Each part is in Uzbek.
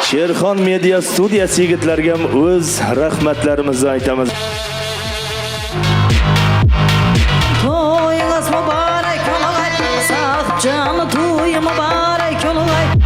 Sherxon Media studiyasi yigitlarga o'z rahmatlarimizni aytamiz. To'yingiz muborak bo'lsin, sog'joni to'y muborak bo'lsin.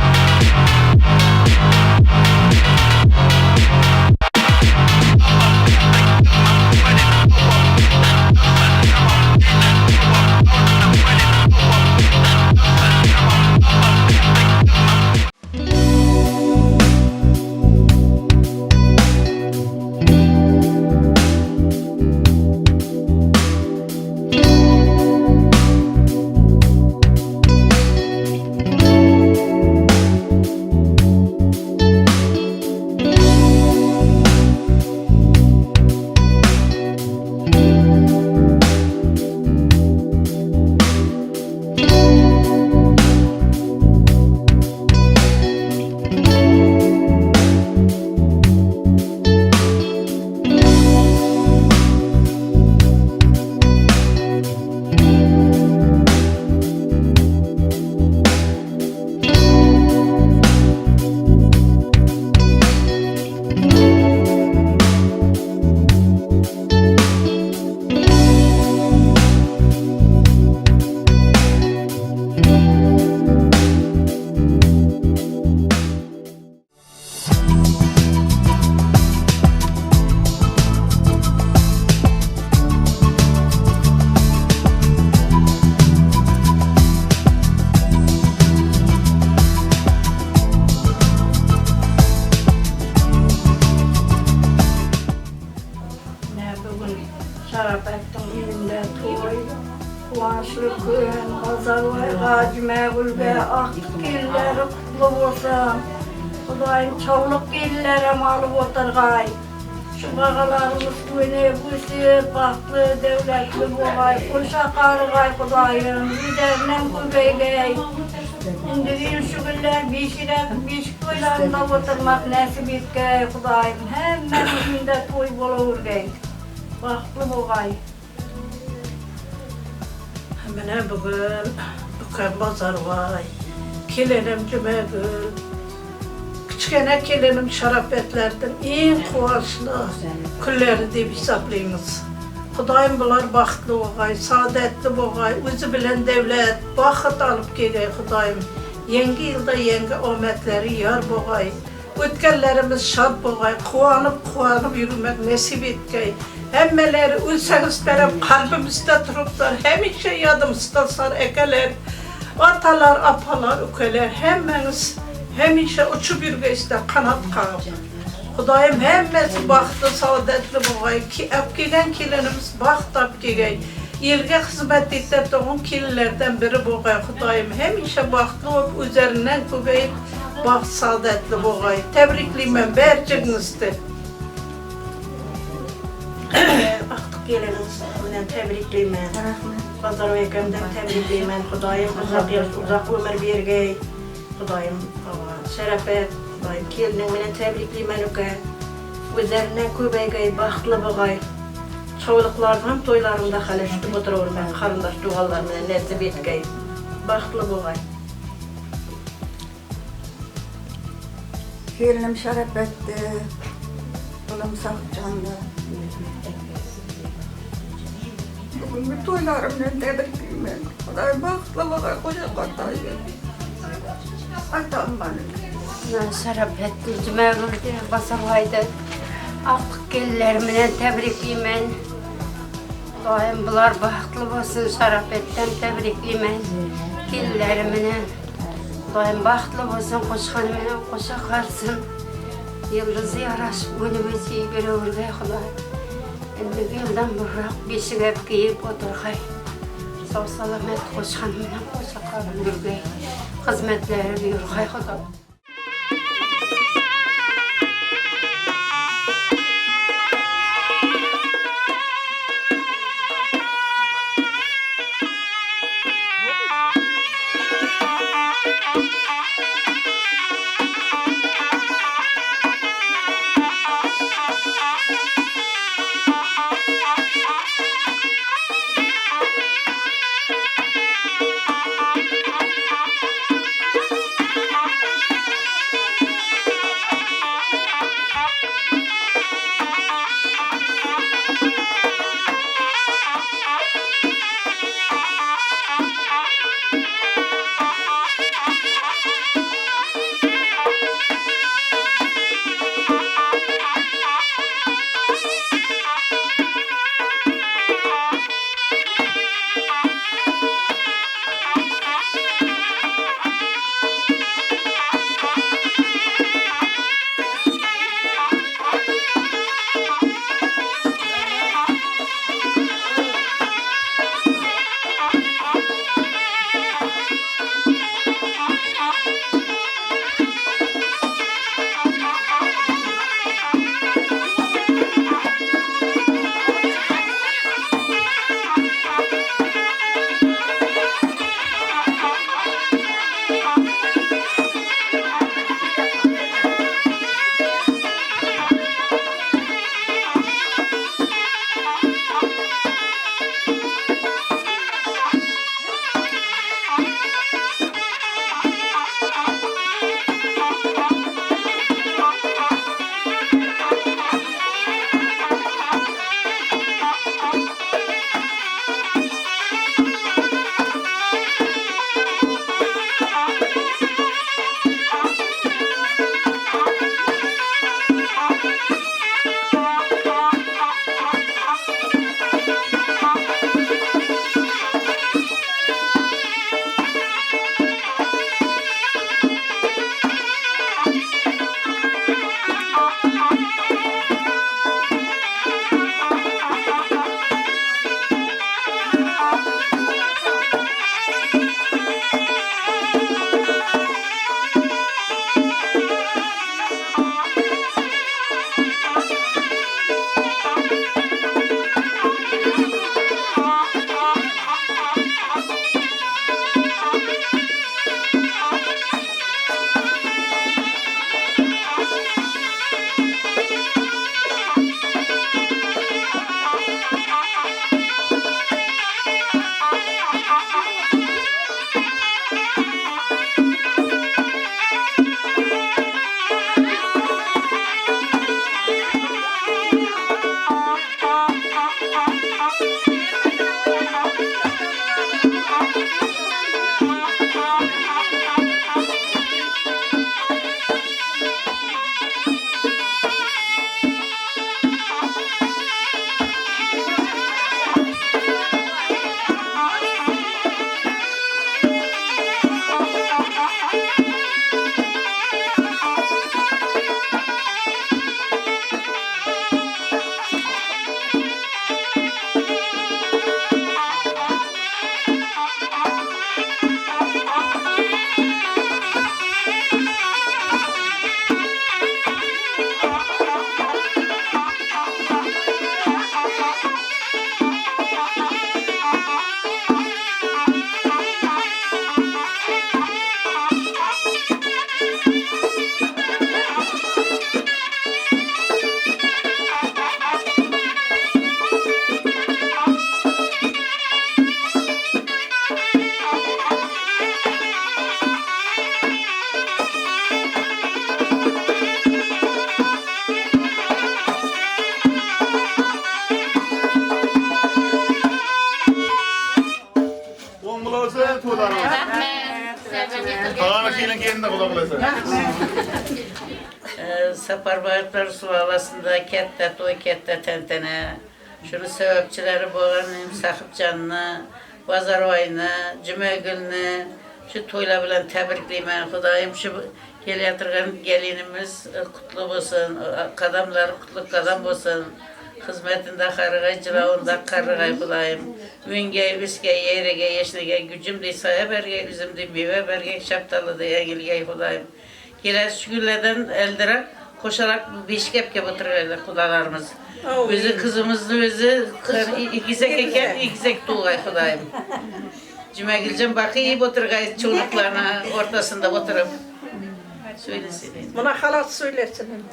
Şarapettin elinde toy, kuvançlı köyün, pazarlığa, cümevülge, aktık illeri kutlu olsun. Kudayım çavluk illere malı oturgay. Şu bağalarımız güne büsü, baktı, devletli boğay, kuşa karıgay kudayım, üzerinden kübeygey. İndirin şu güller biş köylerinde oturmak nasip etkey kudayım, hemen önünde toy bulurgey. Baktı boğay. Hemen bugün dükkan bazar var. Kelenim cümegül. Küçükene kelenim şarapetlerden en kuvaşlı külleri deyip hesaplayınız. Kudayım bular baxtlı boğay, saadetli boğay, özü bilen devlet, baxıt alıp geley kudayım. Yeni yılda yeni ometleri yar boğay. Ötkenlerimiz şad boğay, kuvanıp yürümek nasip etkey. Hemmeleri ülseniz derim kalbimizde duruplar, hemişe yadımızdalar ekeler, atalar, apalar, ükeler, hemişe uçup yürgeyizde kanat kağıp. Kudayım hemmesi baktı saadetli boğay, epkiden kilenimiz baktı epkigey. Yılga hizmet ettiğin kililerden biri boğay Kudayım, hemişe baktı olup üzerinden kübeyip baktı saadetli boğay. Tebrikliyim ben berçinizdi. Aktık geliniz, bundan tebrikliyim ben. Pazar vekemden tebrikliyim ben. Kudayım uzak ömür bergey. Kudayım şerefet. Kudayım kelinin benden tebrikliyim ben öke. Üzerinden kübeygey, baktlı boğay. Çoğuluklardan toylarımda haleştip oturuyorum ben. Karındaş dualarımla nesip etkey. Baktlı boğay. Gelinim şerepetti, oğlum sakcandı. Bugün bir toylarımla tebrikliyim ben. Kuday baklavaga koca katayım. Aytam bana. Şarapettin cümevülde basarlaydı. Aktık gellerimle tebrikliyim ben. Kudayım bular baxtlı olsun, şarapetten tebrikliyim ben. Gellerimle. Kudayım baxtlı olsun, koşkanımla koşa karsın. Yıldızı yaraşıp önümüzü bir ömürge Kuday. Şimdi yıldan bırak beşik hep giyip oturgay. Sağ salamet koşkanımla koşa karın yürgey. Hizmetleri yürgey Kuday. kendine kulak olasın. Saparbayatlar suvalasında kette toy kette tentene. Şunu sebepçileri boğanım, sakıp canını, Bazar ayını, Cuma gününü, şu toyla bilen tebrikliyim Xudayım. Şu geliyatırgan gelinimiz kutlu olsun, kadamlar kutlu kadam olsun. Hizmetinde karıgay, cilavında karıgay Xudayım. Üngey, üskey, yeregey, yeşnegey, gücüm dey saya bergey, üzüm dey meyve bergey, şaptalı dey engilgey Xudayım. Gelir şükürlerden eldirak, koşarak beşkepke batırırlar kudalarımız. Özü kızımızı özü ikizek eken ikizek tuğay Xudayım. Cuma gülcem bakı iyi batırgay çocuklarına ortasında batırıp söylesin. Buna halat söylesin.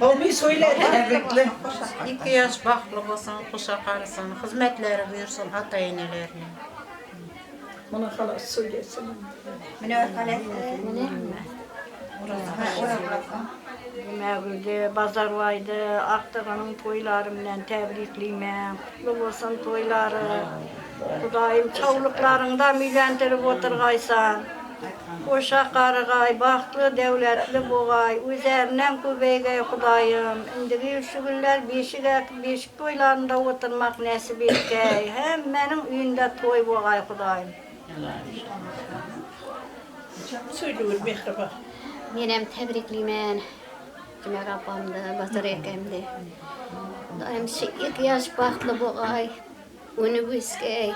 O söyle. Tebrikli. 2 yaş baklı olsun, kuşa karısın, hizmetleri buyursun ata-enelerine. Buna halat söylesin. Mevlüde, bazar vaydı, Aktağan'ın toylarımdan tebrikliyim. Kutlu olsun toyları. Xudayım çavluklarında millendirip oturgaysan. Koşa karıgay, baktlı, devletli boğay, üzerinden kübeygay Xudayım. İndigi şu günler beşik toylarında oturmak nasip etkey. Hem benim üyünde toy boğay Xudayım. Söylüyor Mihriban. Menem tebrikliymen. Cümer abamdı, Basar ekemdi. Daim 2 yaş baxtlı boğay, uni büskey.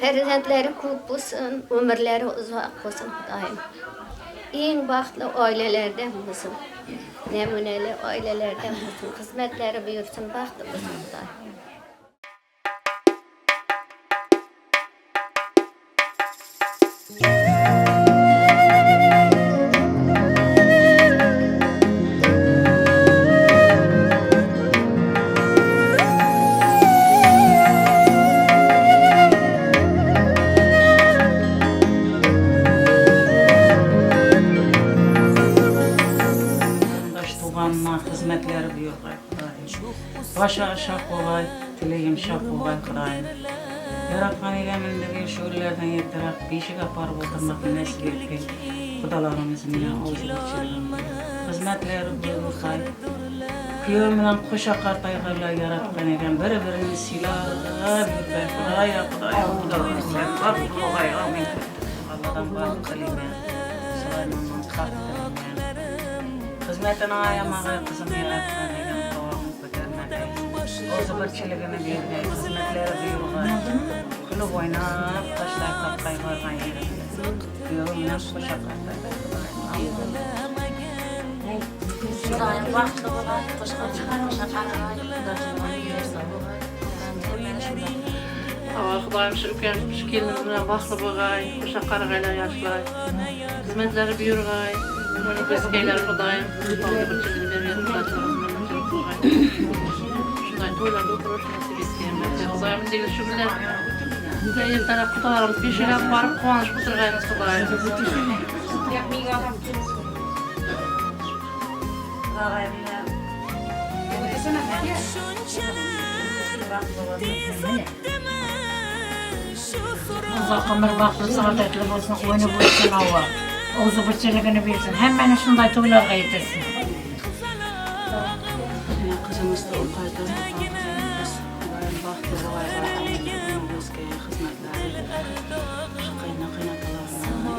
Ferzentleri көп olsun, ömürleri uzak olsun daim. En baxtlı ailelerden olsun. Nemuneli ailelerden olsun. Hizmetleri buyursun, baxtlı olsun daim. Hizmetleri büyük Xudayım. Başa aşağı olay, dileğim şak olay Xudayım. Yaratgan egemindeki şuurlardan yettirak beşik aparıp oturmak nasip etken Xudalarımız mine ağzı geçirgen. Hizmetleri büyük Xudayım. Kıyım bilen koşa qartaygarlar yaratgan egen bir-birini silab yürütpey Xudayım. Xudalarımız sen var olay amin. Allah'tan var kalimen. Sulaymamın kartlarından. Hizmetine ayamağa kızım yaratgan egen kavamı kötermedi. O zıbırçılığını bildi, hizmetleri büyüğü. Kulu oynap, taşlar kapkay vargan yerinde. Büyüğüne koşa kartaygar. Xudayım baxtlı boğay, koşa karıgay, Xudayım yersa boğay. Xudayım şu gelinimiz bilen baxtlı boğay, koşa karıgaylar yaşlay. Hizmetleri büyürgay. Bunu bezgeyler Xudayım. Aldı bıçılığını veriyor, taşlarımızın bıçılığını. Şunday toylarda oturuş nasip etkiyen. Xudayım'ın deli şu günler. Bize ertene kudalarımız beşiğe varıp kuvanış oturgayımız Xudayım. Uzaktan bir baklı saadetli olsun, oyunu bulsun hava. Oğuzı bıçılığını bilsin, hemen şunday toylarga yetirsin. Kızımız da okaydı. Baktı olaylar, özge hizmetleri, şu kıyna-kıynatalarına,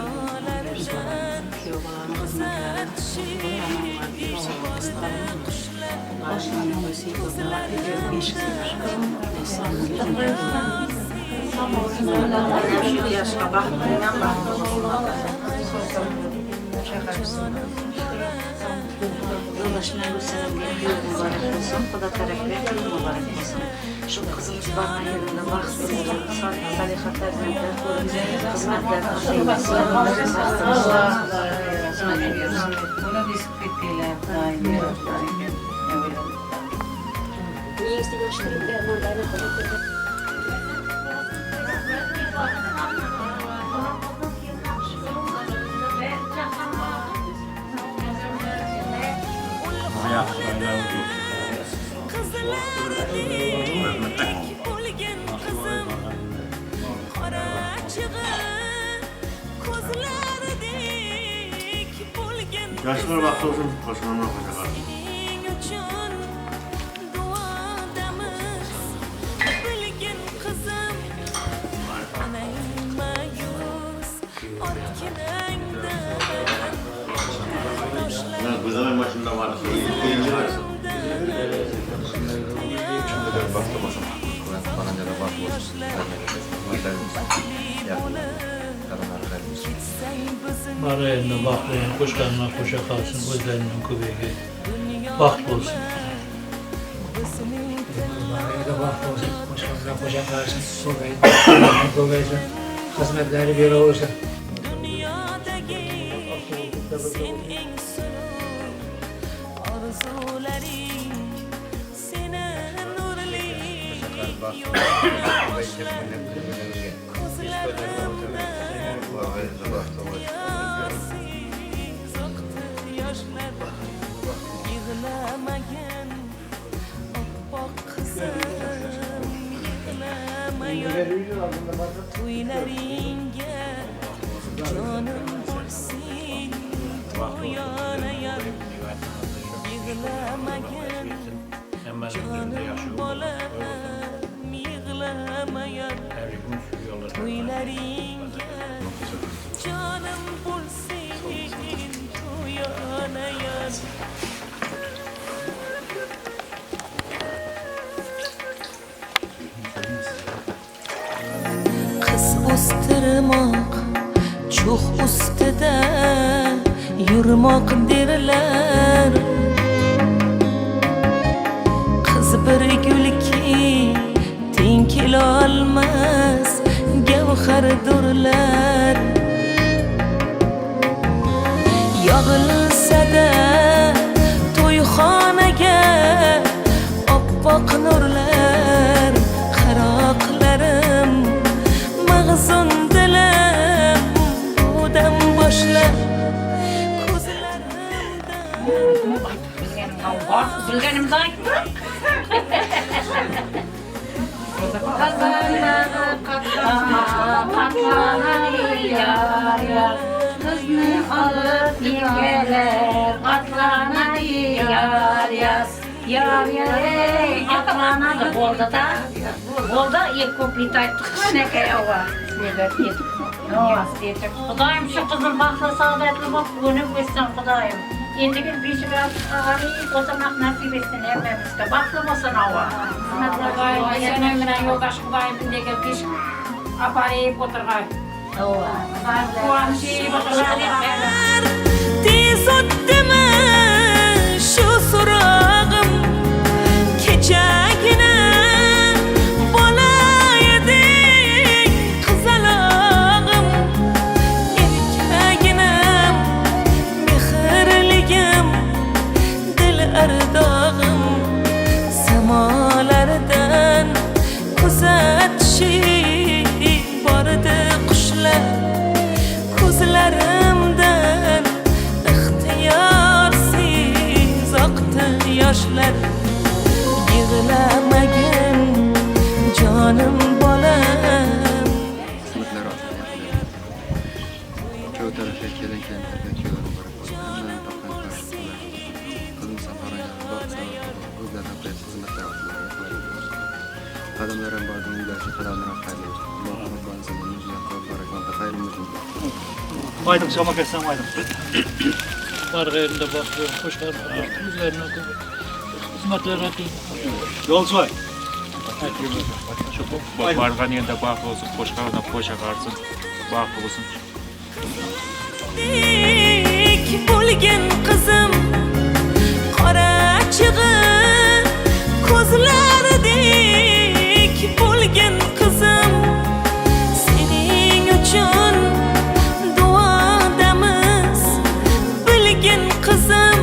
kiyobaların hizmetleri, başlarına vesikalar, beşikler, şu yaşa baktığından Yoldaşına gösteren bir yol mübarek olsun, o da terekler mübarek olsun. Şu kızımız bana yerinde baksızları, salihaklarına da hizmetler atılması, hizmet ediyoruz. Ona biz bittiler, daim yaratlar. Niye gösterip vermem Qara chiqib ko'zlarida Yaşlar vakti olsun, hoşlanma hoşça kalsın. Bu zaman maçında var. Birinci var. Marayında bakmayan, kuşlarına koşa kalsın, gözlerinden kübeye baht olsun. Marayında baht olsun, kuşlarına koşa kalsın, kübeye hizmetleri bir olsun. Kız ustırmak çok ustida yurmak derler. Kız bir gül ki teng kelolmas gavhardurlar. Yog'ilsa-da to'yxonaga oppoq nurlar, xiroqlarim mag'zun dilim budan boshlab Bilgenimde aytma. Katlanan yar yar, kızını alıp yengeler. Katlanan yar yar, yar yar ey. Katlanan bolda da, bolda ilk kuplit ayttık. Ne kere var? Kudayım şu kızın baklı saadetli bak, gönül versin kudayım. Endi bir biraz ağrı oturmak nasip etsin hepimizde. Baklı olsun hava. Sen ömrüne yoldaş kudayım bindeki piş aparayıp oturgay. Kuanşı oturgay. Tez o'tdimi şu surag'im, kechagina bola eding qizalog'im, erkaginam mehrligim, dil ardog'im, samolardan kuzatishing bordi qushlar, ko'zlarimdan ixtiyorsiz oqdi yoshlar. Yig'lamagin jonim bolam. Hizmetler olsun. Çoğu tarafa gelen kendilerine kiyolarım var. Hemen toplam karşılıklar. Kızım safara geldi. Bak sana gözlerden kayıp hizmetler olsun. Kadınların bazı müdaşı kadınlara kaydı. Allah'ın Rabbani zamanı yüzüne koyup barakmanda hayrımızın. Maydım, şamak etsem maydım. Marayında bakıyorum, kuşlarına bakıyorum, üzerine okuyorum. Hizmetler atayım. Yolcu var. Bargan yerinde bakı olsun, koşkarına koşa karsın, bakı olsun. Bo'lgan qizim qora chig'i ko'zlaridek bo'lgan qizim, sening uchun duodamiz bilgin qizim.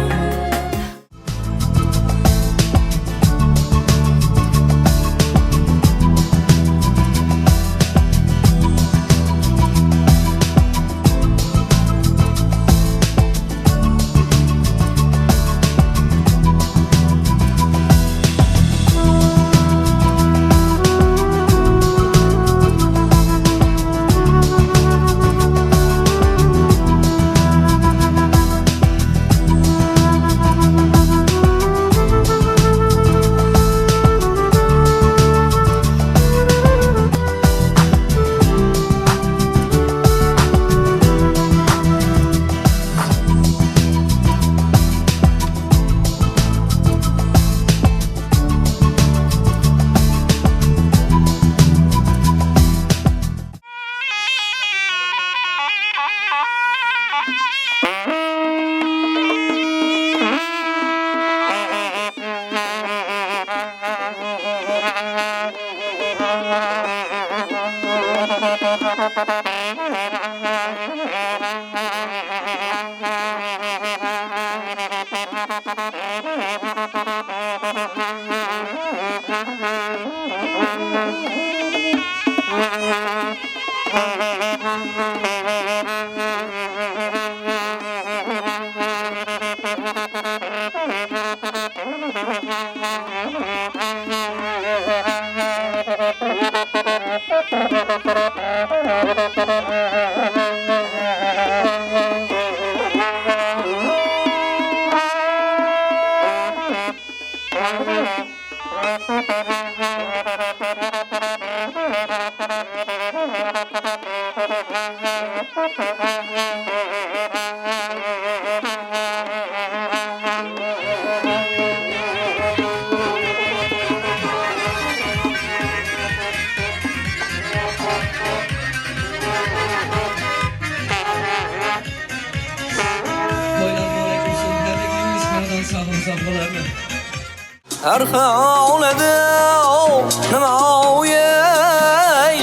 Arxaun edəu nəməyəy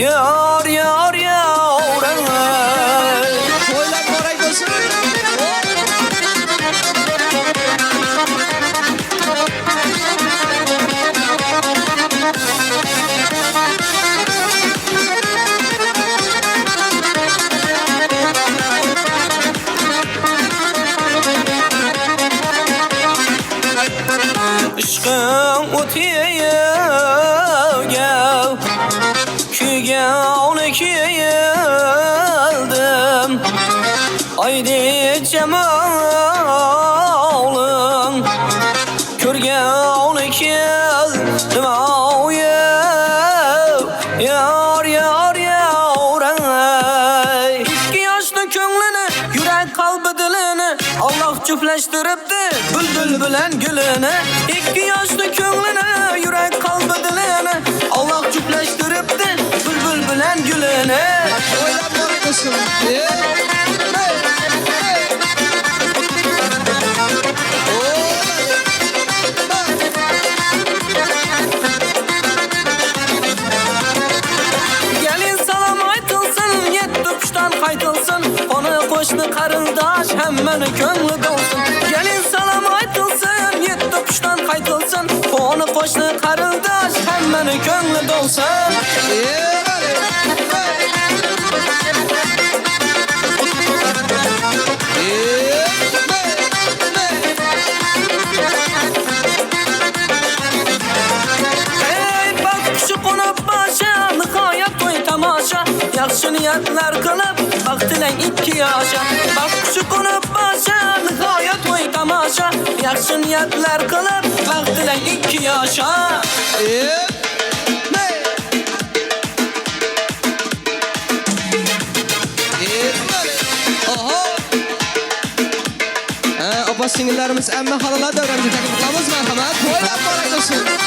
Yar, yar, yar əy Toylar qoray qosun Işqın ötüyev Kügevni kiyeldim Aydi cemalın Körgevni keldim Ağyev Yar, yar, yar ey İki yaşlı könlünü Yürek kalbi dilini Allah çiftleştiripti Bülbül bilen gülünü İki yaşlı könlünü Yürek kalbi dilini Allah çiftleştiripti Bülbül bilen gülünü Oylap bakmışsın Gelin salam aytılsın Yetti kuştan kaytılsın Onu koştu karındaş Hemen könlü dolsun Gelin salam aytılsın Yetti kuştan kaytılsın Onu koştu karındaş Hemen könlü dolsun Yaxşı niyetler kılıp Vaktilen 2 yaşa Bak şu konup başa Nihayet oy tamaşa Yaxşı niyetler kılıp Vaktilen 2 yaşa Abba singillerimiz emme halalar da öğrenci takım kılamız merhamet Toylar kolaylasın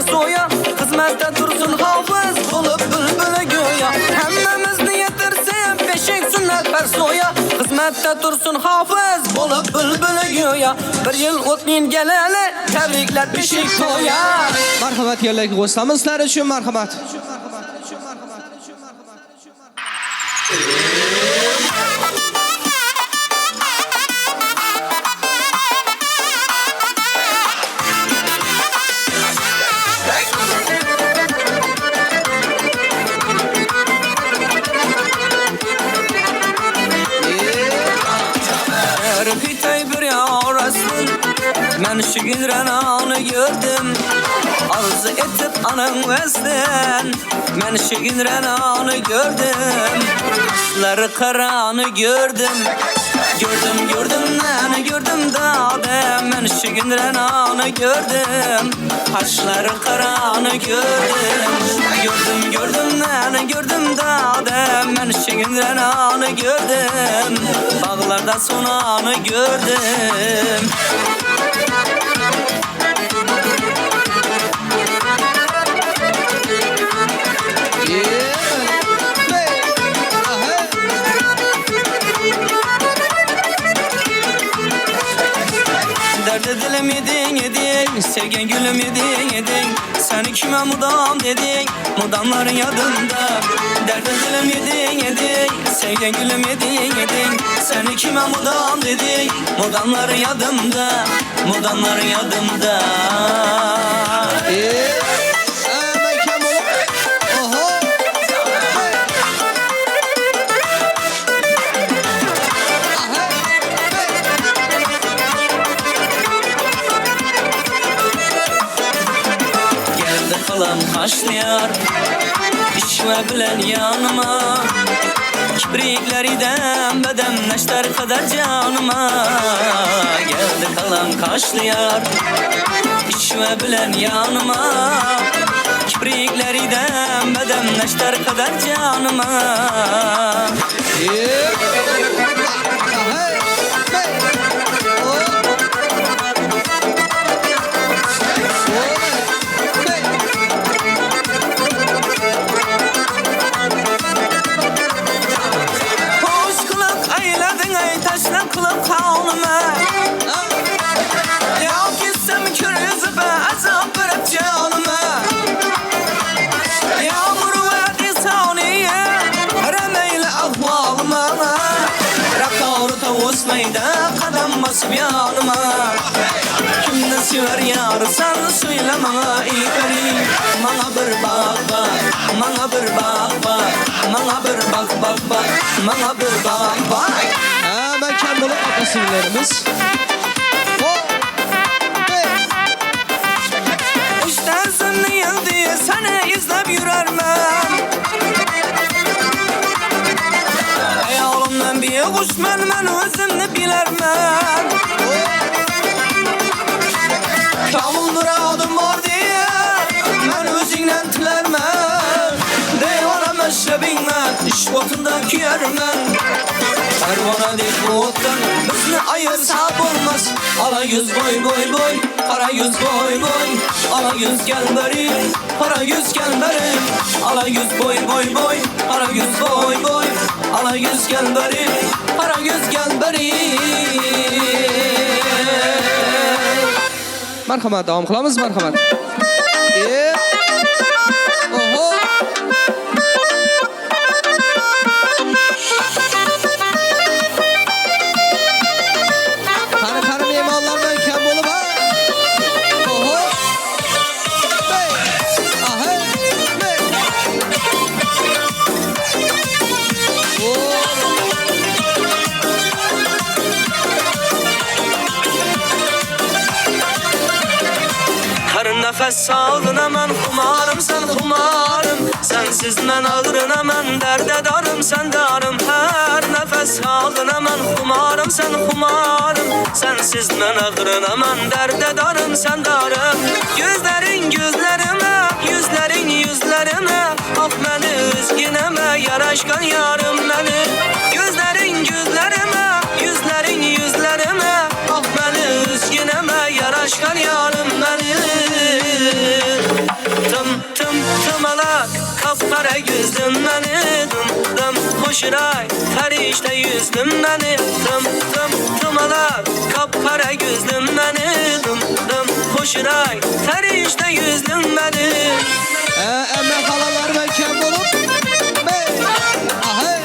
Soya hizmette dursun hafız olup bülbülü göya Hemmemiz niyetirsin peşin sünnet ver soya Hizmette dursun hafız olup bülbülü göya Bir yıl otlayın geleli tebrikler pişik toya Merhamet yerleki dostlarımızlar için merhamet Ben şu günden anı gördüm Arzu etip anın vezden Ben şu günden anı gördüm Kaşları karanı gördüm Gördüm nani gördüm dağdım Ben şu günden anı gördüm Kaşları karanı gördüm Gördüm nani gördüm dağdım Ben şu günden anı gördüm Bağlarda son anı gördüm Derdi dilim yedin Sevgen gülüm yedin Seni kime mudam dedin Mudamların yadında Derde dilim yedin Sevgen gülüm yedin Seni kime mudam dedin Mudamların yadımda Mudamların yadımda Başlıyor İşme bilen yanıma Kibrikleriden bedemleşler kadar canıma Geldi kalan kaşlıyor İşme bilen yanıma Kibrikleriden bedemleşler kadar canıma Kadam basıp yanıma Kimden sever yar sen söyle bana iyi garip Bana bir bak Bana bir bak Bana bir bak Bana bir bak Hemen Kembolup atasivlerimiz İstersen değildi seni izlep yürermem Ey oğlum ben bir kuşman ben özümni bilermem Kamul muradım var diye ben özünden tilermem Deyvana meşrebinme iş otunda kiyermem Pervana değil bu ottan bizni ayırsa olmaz Ala yüz boy Kara yüz boy Ala yüz gel beri Kara yüz gel beri Ala yüz boy Kara yüz boy Ala yüz gel beri Kara yüz gel beri Marhamat devam qilamiz marhamat Oho Qani mehmonlardan kam bo'lib ha Oho Aha Her nefes aldığına men xumarım sen xumarım Sensiz men ağrına men derde darım sen darım Her nefes aldığına men xumarım sen xumarım Sensiz men ağrına men derde darım sen darım Gözlerin gözlerime yüzlerin yüzlerime Ah beni üzgüneme yaraşkan yarım beni Gözlerin gözlerime yüzlerin yüzlerime Ah beni üzgüneme yaraşkan yarım beni Tım alak kapkara gözlüm beni Dım hoşray ferişte yüzlüm beni Tım alak kapkara gözlüm beni Dım hoşray ferişte yüzlüm beni Emme halalar ben kem olup Aha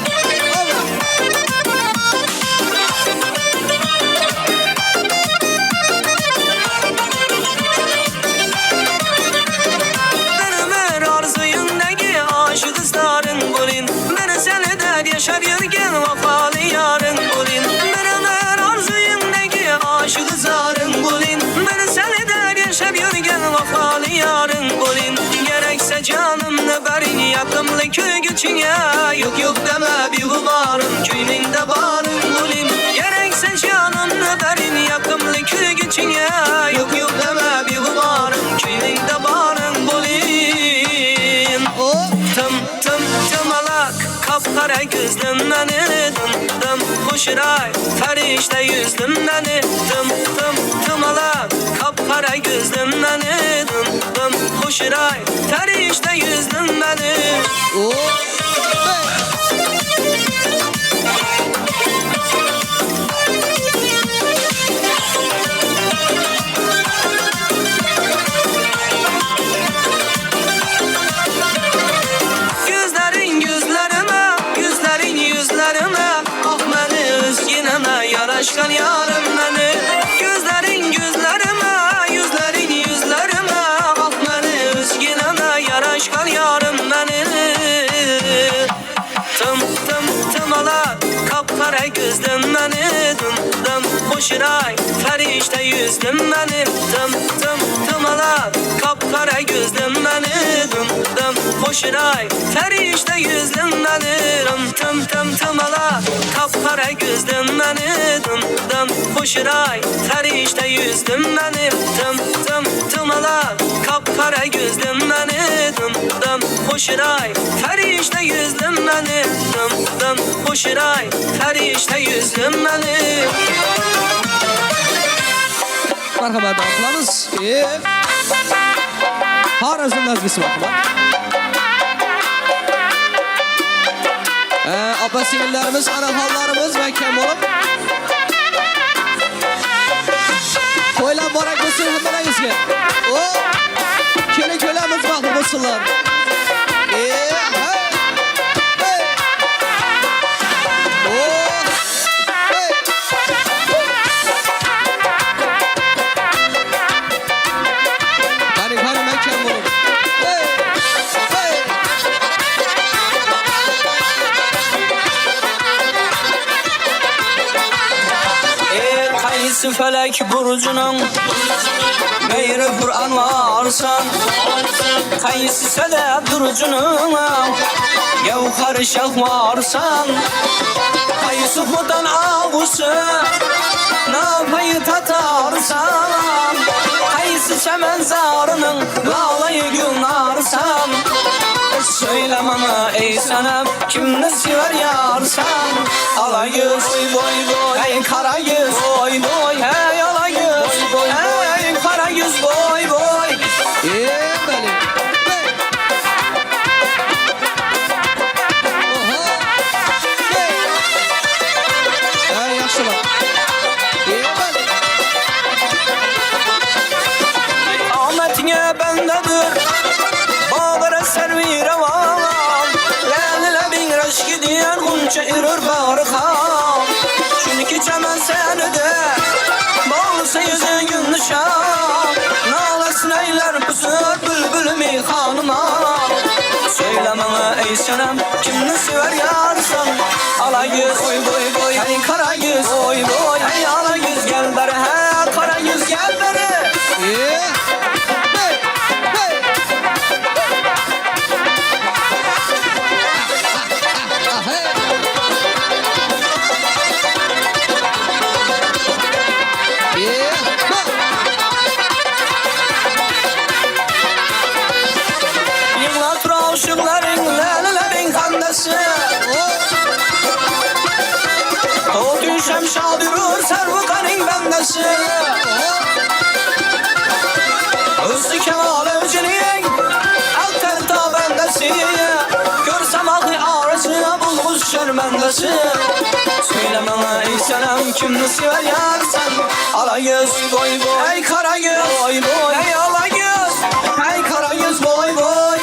Yaşar yürgen vafalı yarın bulin Benim her arzuyumdaki aşık zarın bulin Ben seni der yaşar yürgen vafalı yarın bulin Gerekse canımla verin yakımlı köy güçüne Yok deme bir kumarım köyünde barın bulin Gerekse canımla verin yakımlı köy güçüne Yok deme bir kumarım köyünde barın bulin Tım alak kapkara gözlüm beni Dım hoşray ferişte yüzlüm beni Tım alak kapkara gözlüm beni Dım hoşray ferişte yüzlüm beni aşkın yarım beni. Gözlerin gözlerime, yüzlerin yüzlerime, bak beni özgüneme, yaraşkan yarım beni. Tım tım tımala, kapkara gözlüm beni. Dım dım boşuray, ferişte yüzlüm benim. Tım tım tımala, kapkara gözlüm beni. Dım dım boşuray, ferişte yüzlüm benim. Tım tım tımala, kapkara gözlüm beni. Dım dım boşuray, ferişte yüzlüm benim. Tım tım tımala, kapkara gözlüm beni. Dım dım boşuray, ferişte yüzlüm benim. Dım dım boşuray, ferişte yüzlüm benim. Merhaba dağıtlarınız. Harazın nazgisi bakma. Abba sinirlerimiz, anahallarımız ve kem olup koylan barak mısın hemen ayızgı. Kele kölemiz bakma mısınlar. Felek burcunun gayrı Kur'an varsan, kayısı sedef durucunun gevhar şah varsan, kayısı hudan ağusu nafayı tatarsan, kayısı çemen zarının lalayı günarsan. Söyle bana ey sanam, kimle sever yarsan? Ala yüz, boy boy, ey kara yüz, boy boy, hey ala yüz, boy boy, ey kara yüz, boy boy. Beli. Ey yaşlılar. Beli. Ahmetine bendedir, bağlara servire var. Lelile bin reşki diyen gunca irur barıkam. Çünkü çemen seni de bağlısı yüzü gün nişan. Nalasın eyler pusur bülbül mi hanıma. Söyle bana ey senem, kimle sever yarsan? Ala yüz, boy boy boy, hey kara yüz, boy boy, hey ala yüz gel beri, hey kara yüz gel beri. Aşıkların lelele bin kandası, o düşem şadirur servukanın bendesi. Özlü kemal evciliğin alter ta bendesi. Görsem aklı arasına bulmuş şermendesi. Söyle bana ey senem, kimle sever yarsan? Ala yüz, boy boy, ey kara yüz, boy boy, ey ala yüz, ey kara yüz, boy boy.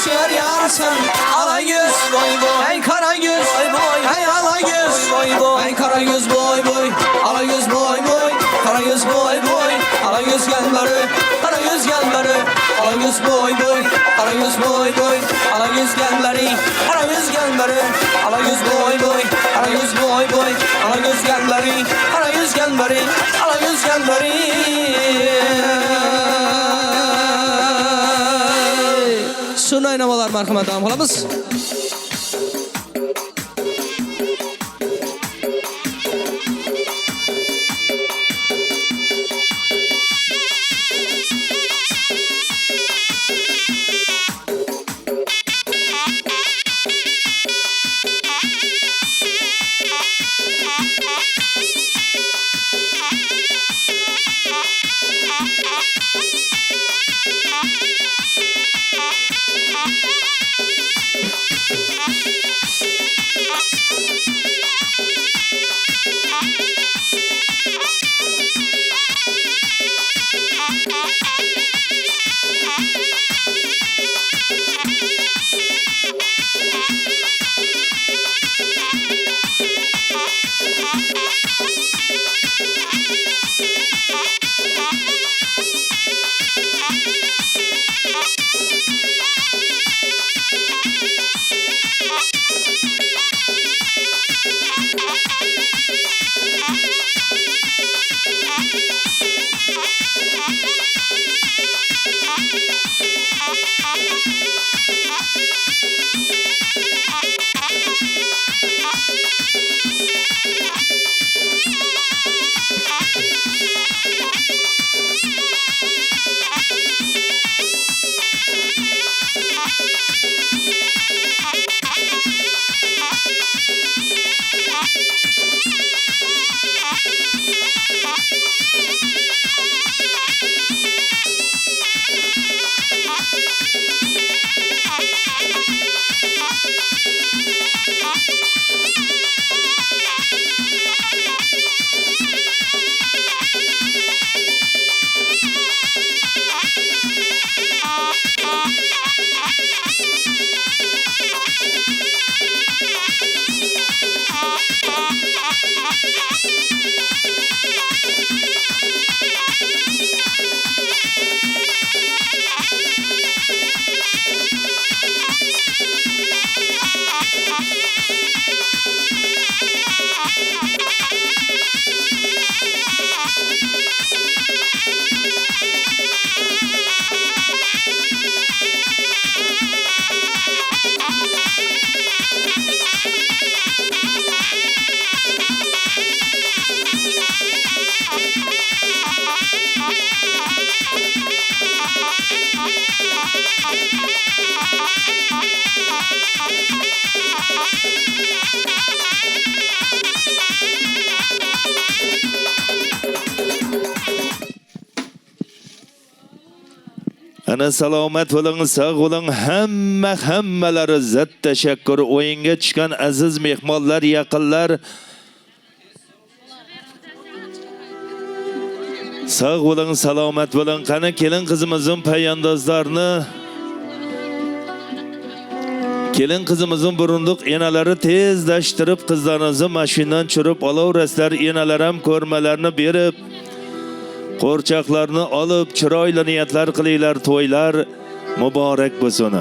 sür yarsın ala göz boy boy hey kara göz boy boy hey ala göz boy boy hey kara göz boy boy ala göz boy boy kara göz boy boy ala göz gelmeri kara göz gelmeri ala göz boy boy kara göz boy boy ala göz gelmeri kara göz gelmeri ala göz boy boy kara göz boy boy ala göz gelmeri kara göz gelmeri ala göz gelmeri Şunu oynamalar marhamat devam qilamiz. Ana salomat bo'ling, sog' bo'ling, hammalari zat tashakkur. O'yinga tushgan aziz mehmonlar, yaqinlar, sog' bo'ling, salomat bo'ling. Qani kelin qizimizning payandozlarini, kelin qizimizning burunduq enalari tezlashtirib, qizlarimizni mashinadan tushirib, olaveraslar, enalar ham ko'rmalarni berib, qo'rchoqlarni olib, chiroyli niyatlar qilinglar, to'ylar muborak bo'lsin.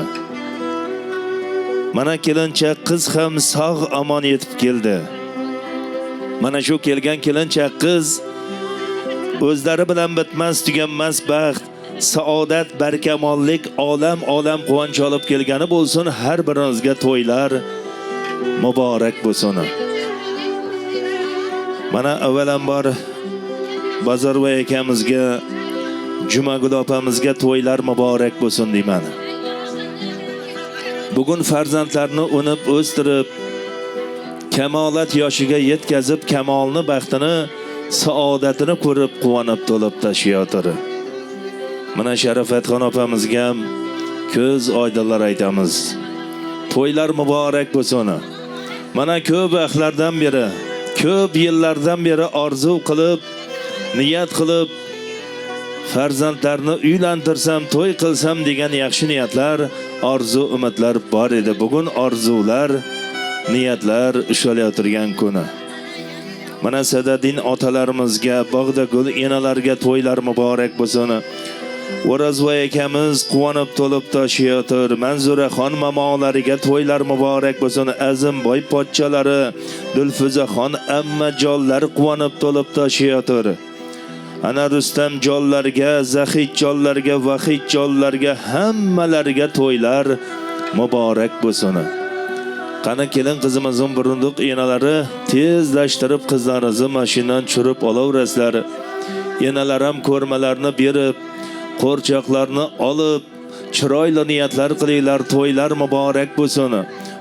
Mana kelinchaq qiz ham sog' omon yetib keldi. Mana shu kelgan kelinchaq qiz o'zlari bilan bitmas, tuganmas baxt, saodat, barkamollik, olam quvonch olib kelgani bo'lsin. Har biringizga to'ylar muborak bo'lsin. Mana avvalambor Bozorboy akamizga, Jumagul opamizga to'ylar muborak bo'lsin deyman. Bugun farzandlarni unib o'stirib, kamolat yoshiga yetkazib, kamolni, baxtini, saodatini ko'rib quvonib to'lib tashayotir. Mana Sharafatxon opamizga ham ko'z oydinlar aytamiz. To'ylar muborak bo'lsin. Mana ko'p vaqtlardan beri, ko'p yillardan beri orzu qilib, niyat qilib, farzandlarni uylantirsam, to'y qilsam degan yaxshi niyatlar orzu umidlar bor edi. Bugun orzular, niyatlar ushalayotgan kuni. Mana Sadadin otalarimizga, bog'da gul enalarga to'ylar muborak bo'lsin. O'razvoy akamiz quvonib to'lib tashiyotir. Manzuraxon mamolariga to'ylar muborak bo'lsin. Azimboy pochchalari, Dilfuzaxon ammajonlar quvonib to'lib tashiyotir. Ana Rustam jonlarga, Zahid jonlarga, Vahid jonlarga hammalariga to'ylar muborak bo'lsin. Qani kelin qizimizning burunduq enalari tezlashtirib qizlarimizni mashinadan tushirib olaverasizlar. Enalar ham ko'rmalarni berib, qo'rchoqlarni olib, chiroyli niyatlar qilinglar, to'ylar muborak bo'lsin.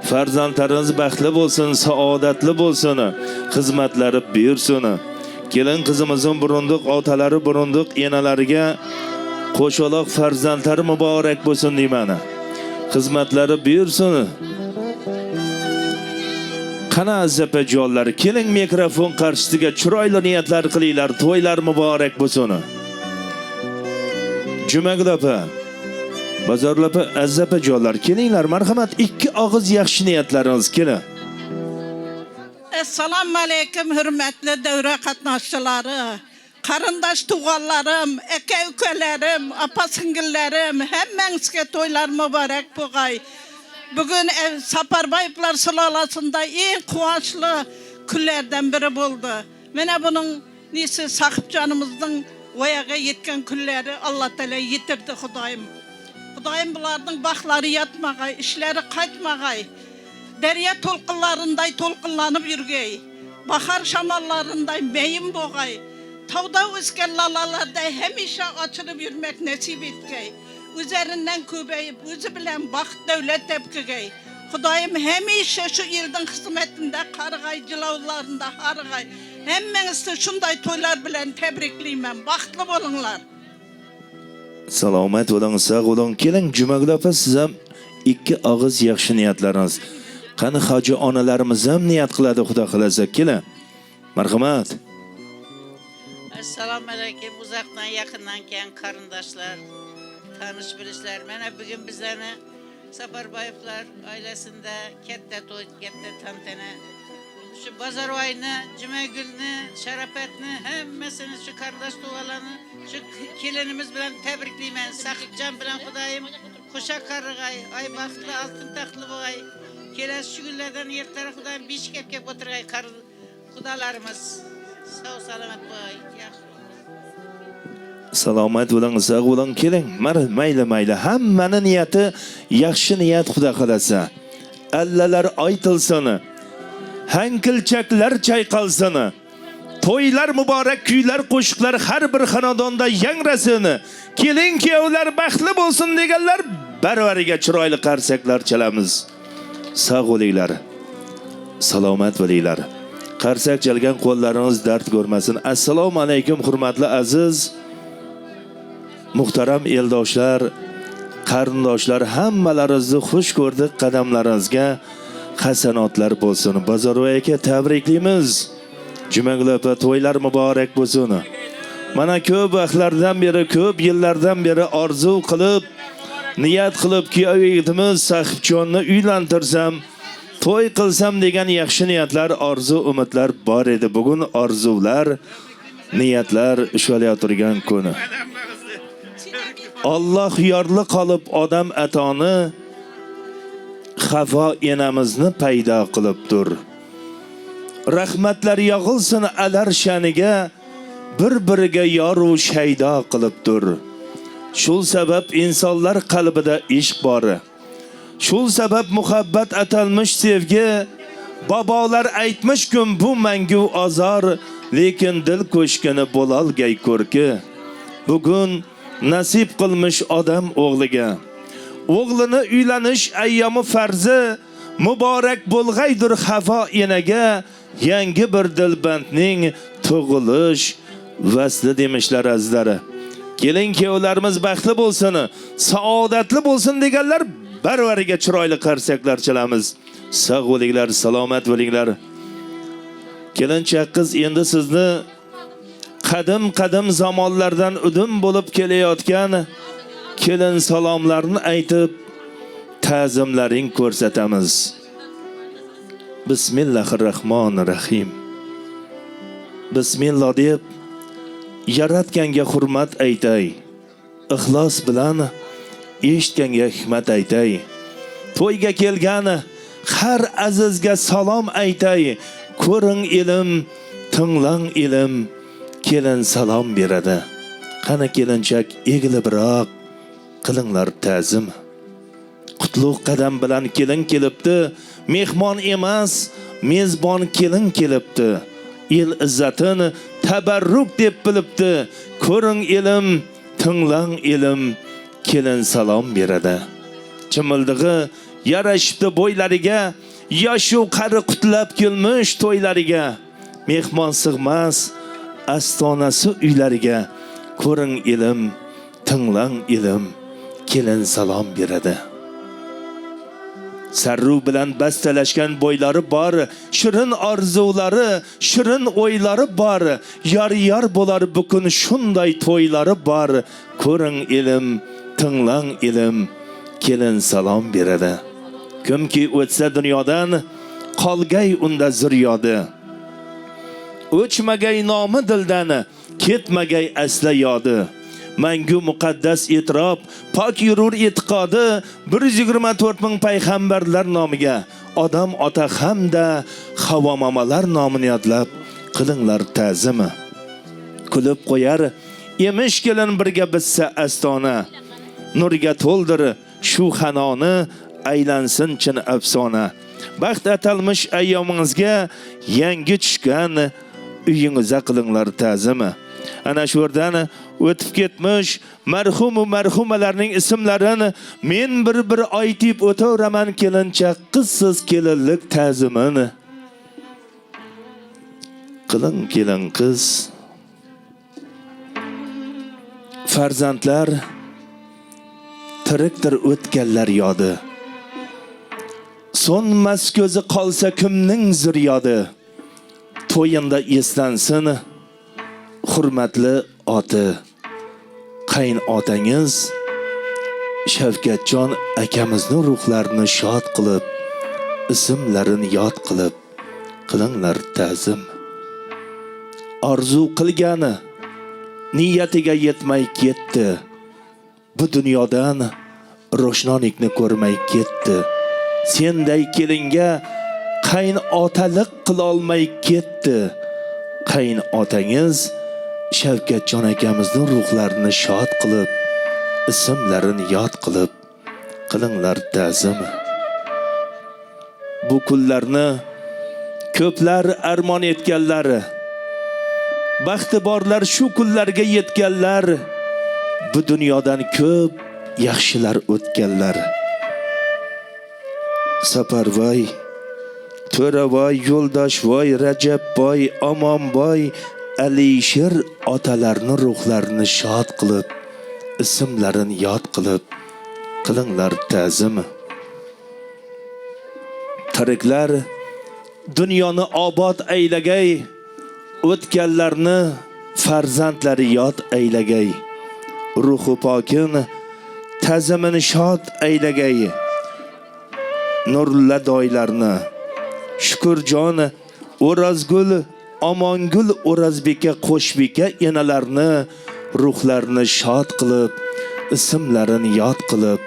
Farzandlaringiz baxtli bo'lsin, saodatli bo'lsin, xizmatlari buyursin. Kelin qizimizning burunduq otalari, burunduq enalariga qo'shaloq farzandlari muborak bo'lsin deyman. Xizmatlari buyursin. Qana azzapajonlar, keling mikrofon qarshisiga chiroyli niyatlar qilinglar, to'ylar muborak bo'lsin. Jumagulapa, Bozorlapa, azzapajonlar, kelinglar, marhamat, ikki og'iz yaxshi niyatlaringiz kelin. Assalomu alaykum hurmatli davra qatnashchilari, qarindosh tug'anlarim, aka ukalarim, opa singillarim, hammangizga to'ylar muborak bo'lg'ay. Bugun Saparbayevlar sulolasida eng quvonchli kunlardan biri bo'ldi. Mana buning nisi Sahibjonimizning voyaga yetgan kunlari Alloh taolo yetirdi Xudoyim. Xudoyim bularning baxtlari yatmag'ay, ishlari qaytmag'ay. Daryo to'lqinlarinday to'lqinlanib yurgay. Bahar shamollarinday meyin bo'lg'ay. Tavda o'sgan lalalarday hamisha ochilib yurmak nasib etgay. Üzerinden ko'payib, o'zi bilan baxt davlat tepkigay. Xudoyim hamisha shu elning xizmatida qarg'ay, jilovlarida harg'ay. Hammangizni shunday to'ylar bilan tabriklayman. Baxtli bo'linglar. Salomat bo'ling, sog' bo'ling. Keling Jumagulapa, siz ham ikki og'iz yaxshi niyatlaringiz. Qani hoji onalarimiz ham niyat qiladi, Xudo xolasa. Keling. Marhamat. Assalomu alaykum, uzoqdan yaqindan kelgan qarindoshlar, tanish bilishlar. Mana bugun bizlarni Saparbayevlar oilasida katta to'y, katta tantana. Shu Bozorvoyni, Jumagulni, Sharapatni, hammasini shu qarindosh tug'alarni shu kelinimiz bilan tabriklayman. Sahibjon bilan Xudoyim qo'sha qarg'ay, ay baxtli oltin taxtli bo'lg'ay. Kelasi shu kunlardan ertaroq Xudoyim beshikka o'tirg'ay xudolarimiz. Sog' salomat bo'lg'ay. Salomat bo'ling, sog' bo'ling. Keling, mayli. Hammani niyati yaxshi niyat, Xudo xolasa. Allalar aytilsin. Hankilchaklar chayqalsin. To'ylar muborak, kuylar, qo'shiqlar har bir xonadonda yangrasin. Keling, kuyovlar baxtli bo'lsin deganlar barvariga chiroyli qarsaklar chalamiz. Sog' bo'linglar. Salomat bo'linglar. Qarsak chalgan qo'llaringiz dard ko'rmasin. Assalomu alaykum hurmatli aziz muhtaram eldoshlar, qarindoshlar, hammalaringizni xush ko'rdik. Qadamlaringizga hasanotlar bo'lsin. Bozorvoy aka, tabriklaymiz. Jumagulapa, to'ylar muborak bo'lsin. Mana ko'p vaqtlardan beri, ko'p yillardan beri orzu qilib, niyat qilib kuyov yigitimiz Sahibjonni uylantirsam, to'y qilsam degan yaxshi niyatlar, orzu, umidlar bor edi. Bugun orzular, niyatlar ushalayotgan kuni. Alloh yorli qolib odam atoni xafo enamizni paydo qilibdir. Rahmatlar yog'ilsin alar shaniga, bir-biriga yoru shaydo qilibdir. Shu sabab insonlar qalbida ishq bor. Shu sabab muhabbat atalmish sevgi. Bobolar aytmish-kun bu mangu azor, lekin dil ko'shkini bo'lolgay ko'rki. Bugun nasib qilmish odam o'g'liga. O'g'lini uylanish ayyomi farzi, muborak bo'lg'aydir xafo enaga. Yangi bir dilbandning tug'ilish vasli demishlar azizlari. Keling, kuyovlarimiz baxtli bo'lsin, saodatli bo'lsin deganlar barvariga chiroyli qarsaklar chalamiz. Sog' bo'linglar, salomat bo'linglar. Kelinchak qiz endi sizni qadim zamonlardan udum bo'lib kelayotgan kelin salomlarni aytib, ta'zimlaring ko'rsatamiz. Bismillahirrohmanirrohim. Bismillah deb yaratganga hurmat aytay. Ixlos bilan eshitganga hikmat aytay. To'yga kelgan har azizga salom aytay. Ko'ring ilm, tinglang ilm, kelin salom beradi. Qani kelinchak egilibroq qilinglar ta'zim. Qutlug' qadam bilan kelin kelibdi, mehmon emas, mezbon kelin kelibdi. El izzatini tabarruk deb bilibdi. Ko'ring ilm, tinglang ilm, kelin salom beradi. Chimildig'i yarashibdi bo'ylariga, yoshu qari qutlab kelmish to'ylariga. Mehmon sig'mas astonasi uylariga. Ko'ring ilm, tinglang ilm, kelin salom beradi. Sarru bilan bastalashgan bo'ylari bor, shirin orzulari, shirin o'ylari bor. Yar bo'lar bukun shunday to'ylari bor. Ko'ring ilm, tinglang ilm, kelin salom beradi. Kimki o'tsa dunyodan, qolgay unda zuriyodi. O'chmagay nomi dildan, ketmagay asla yodi. Mangu muqaddas e'tirof, pok yurur e'tiqodi 124 ming payg'ambarlar nomiga, odam ota hamda Havo momalar nomini yodlab qilinglar ta'zimi. Kulib qo'yar emish kelin birga bitsa astona. Nurga to'ldir shu xanoni, aylansin chin afsona. Baxt atalmish ayyomingizga yangi tushgan uyingizga qilinglar ta'zimi. Ana shu yerdan o'tib ketmish marhum va marhumalarning ismlarini men bir aytib o'taveraman kelinchak qizsiz kelinlik ta'zimini. Qiling kelin qiz. Farzandlar tirikdir o'tganlar yodi. So'nmas ko'zi qolsa kimning ziryodi. To'yinda eslansin hurmatli oti. Qayn otangiz Shavkatjon akamizning ruhlarini shod qilib, ismlarini yod qilib qilinglar ta'zim. Orzu qilgani niyatiga yetmay ketdi. Bu dunyodan ro'shnolikni ko'rmay ketdi. Senday kelinga qayn otalik qila olmay ketdi. Qayn otangiz Shavkatjon akamizning ruhlarini shod qilib, ismlarini yod qilib qilinglar ta'zim. Bu kunlarni ko'plar armon etganlar, baxti borlar shu kunlarga yetganlar. Bu dunyodan ko'p yaxshilar o'tganlar. Saparvoy, To'ravoy, Yo'ldoshvoy, Rajabboy, Omonboy, Alishir otalarning ruhlarini shod qilib, ismlarini yod qilib qilinglar ta'zim. Tiriklar dunyoni obod aylagay, o'tganlarni farzandlari yod aylagay. Ruhi pokin ta'zimini shod aylagay. Nurla doylarni Shukurjon, O'razgul, Omongul, O'razbeka, Qo'shbeka enalarni ruhlarini shod qilib, ismlarini yod qilib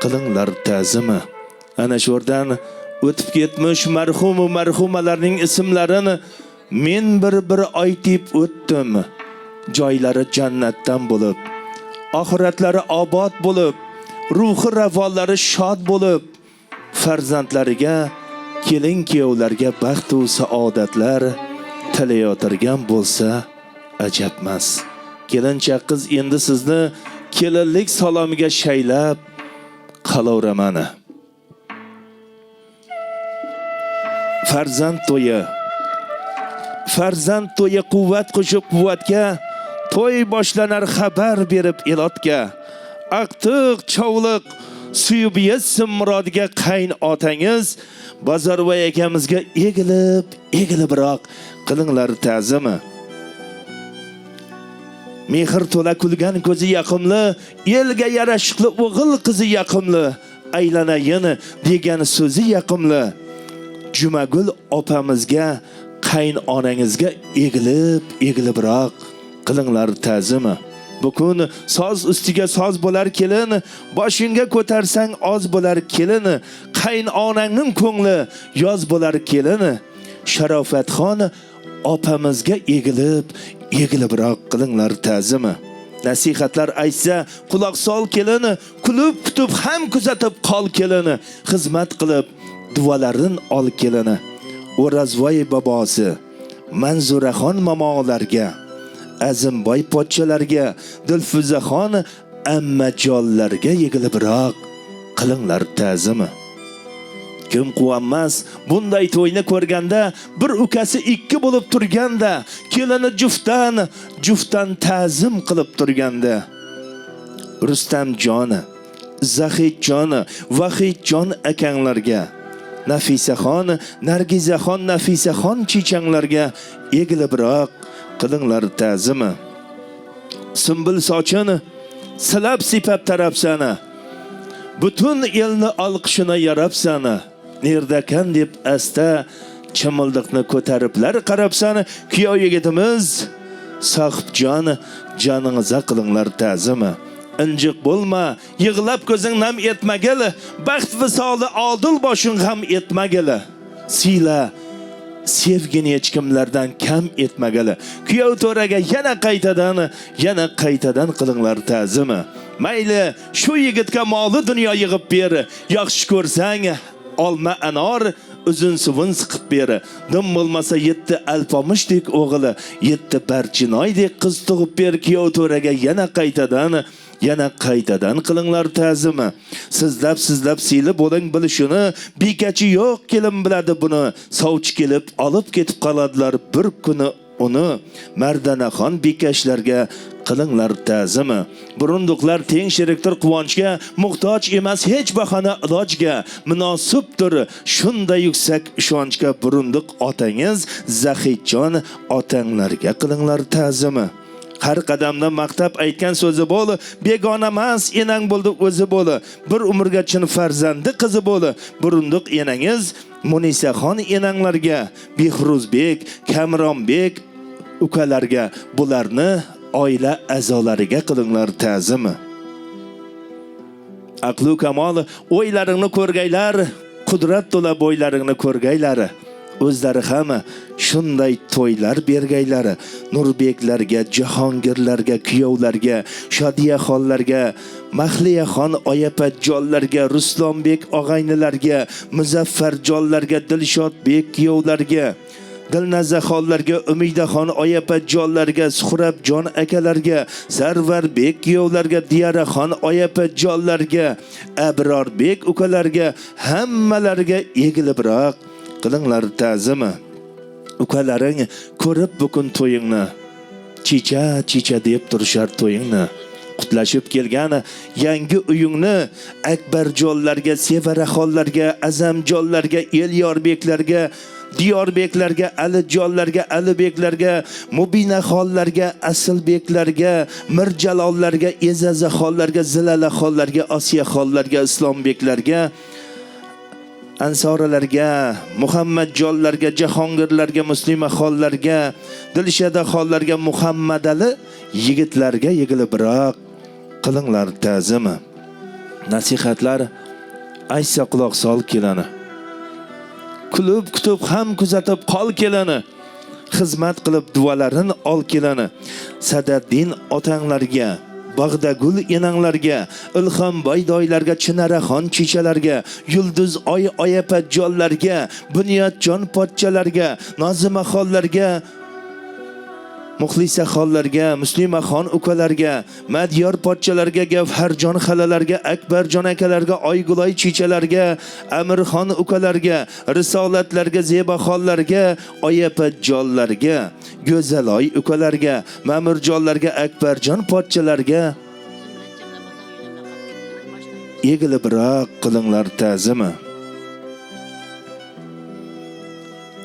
qilinglar ta'zimi. Ana shu yerdan o'tib ketmish marhum va marhumalarning ismlarini men bir aytib o'tdim. Joylari jannatdan bo'lib, oxiratlari obod bo'lib, ruhi ravolari shod bo'lib, farzandlariga, kelin kuyovlarga baxt va saodatlar tilayotirgan bo'lsa ajabmas. Kelinchak qiz endi sizni kelinlik salomiga shaylab qalovramani. Farzand to'yi quvvat qo'shib quvvatga, to'y boshlanar xabar berib elotga. Aqtiq chovliq suyib yetsin murodiga qayn otangiz, Bozorvoy akamizga egilibroq qilinglar ta'zimi. Mehr to'la kulgan ko'zi yaqimli, elga yarashqli o'g'il qizi yaqimli, aylanayin degan so'zi yoqimli. Jumagul opamizga, qaynonangizga egilibroq qilinglar ta'zimi. Bu kun soz ustiga soz bo'lar kelin, boshingga ko'tarsang oz bo'lar kelin, qaynonangning ko'ngli yoz bo'lar kelin. Sharofatxon opamizga egilibroq qilinglar ta'zimi. Nasihatlar aytsa quloq sol kelin, kulib kutib ham kuzatib qol kelin, xizmat qilib duolarin ol kelin. O'razvoy bobosi Manzuraxon momolarga, Azimboy podshalarga, Dilfuzaxon ammajonlarga egilibroq qilinglar ta'zimi. Kim quvonmas bunday to'yni ko'rganda, bir ukasi ikki bo'lib turganda, kelini juftdan ta'zim qilib turganda. Rustamjon, Zahidjon, Vahidjon akanglarga, Nafisaxon, Nargizaxon, Nafisaxon chechanglarga egilibroq qilinglar ta'zimi. Sumbul sochini silab sipab tarabsana, butun elni olqishini yarabsana. Nerdakan deb asta chimildiqni ko'tariblar qarabsana. Kuyov yigitimiz Sohibjon, joningizga qilinglar ta'zimi. Injiq bo'lma, yig'lab ko'zing nam etmagili, baxt visoli odil boshing ham etmagili. Sila sevgin hech kimlardan kam etmagili. Kuyov to'raga yana qaytadan qilinglar ta'zimi. Mayli, shu yigitga moli dunyo yig'ib ber, yaxshi ko'rsang olma anor uzun suvun siqib ber. Dim bo'lmasa 7 alpomishdek o'g'ili, 7 barchinoydek qiz tug'ib ber. Kuyov to'raga yana qaytadan qilinglar ta'zimi. Sizlab siyli bo'ling bilishini, bekachi yo'q kelin biladi buni. Sovchi kelib olib ketib qoladilar bir kuni uni. Mardanaxon bekashlarga qilinglar ta'zimi. Burunduqlar teng sherikdir quvonchga, muhtoj emas hech bahona ilojga. Munosibdir shunday yuksak ishonchga. Burunduq otangiz Zahidjon otanglarga qilinglar ta'zimi. Har qadamda maqtab aytgan so'zi bo'l, begona emas enang bo'ldi o'zi bo'l. Bir umrgacha farzandi qizi bo'l. Burunduq enangiz Munisaxon enanglarga, Behruzbek, Kamronbek ukalarga, bularni oila a'zolariga qilinglar ta'zimi. Aqlu kamol o'ylaringni ko'rgaylar, qudrat to'la bo'ylaringni ko'rgaylar. O'zlari ham shunday to'ylar bergaylari. Nurbeklarga, Jahongirlarga, kuyovlarga, Shodiyaxonlarga, Mahliyaxon oyapajjonlarga, Ruslombek og'aynilarga, Muzaffarjonlarga, Dilshodbek kuyovlarga, Dilnazaxonlarga, Umidaxon oyapajjonlarga, Suhrabjon akalarga, Sarvarbek kuyovlarga, Diyaraxon oyapajjonlarga, Abrorbek ukalarga, hammalariga egilibroq qilinglar ta'zimi. Ukalaring ko'rib bukun to'yingni, chicha deb turishar to'yingni. Qutlashib kelgan yangi uyingni Akbarjonlarga, Sevaraxonlarga, Azamjonlarga, Elyorbeklarga, Diyorbeklarga, Alijonlarga, Alibeklarga, Mubinaxonlarga, Asilbeklarga, Mirjalollarga, Ezazaxonlarga, Zilalaxonlarga, Osiyaxonlarga, Islombeklarga, Ansoralarga, Muhammadjonlarga, Jahongirlarga, Muslimaxonlarga, Dilshadaxonlarga, Muhammadali yigitlarga egilibroq qilinglar ta'zimi. Nasihatlar aytsa quloq sol kelani. Kulib kutib ham kuzatib qol kelani. Xizmat qilib duolarin ol kelani. Sadaddin otanglarga, Bag'dagul enanglarga, Ilhomboy doylarga, Chinaraxon chechalarga, Yulduz oy oyapajjonlarga, Bunyodjon podshalarga, Nozimaxonlarga, Muxlisaxonlarga, Muslimaxon ukalarga, Madyor podshalarga, Gavharjon xalalarga, Akbarjon akalarga, Oyguloy chechalarga, Amirxon ukalarga, Risolatlarga, Zebaxonlarga, oyapajjonlarga, Go'zaloy ukalarga, Ma'murjonlarga, Akbarjon podshalarga egilibroq qilinglar ta'zimi.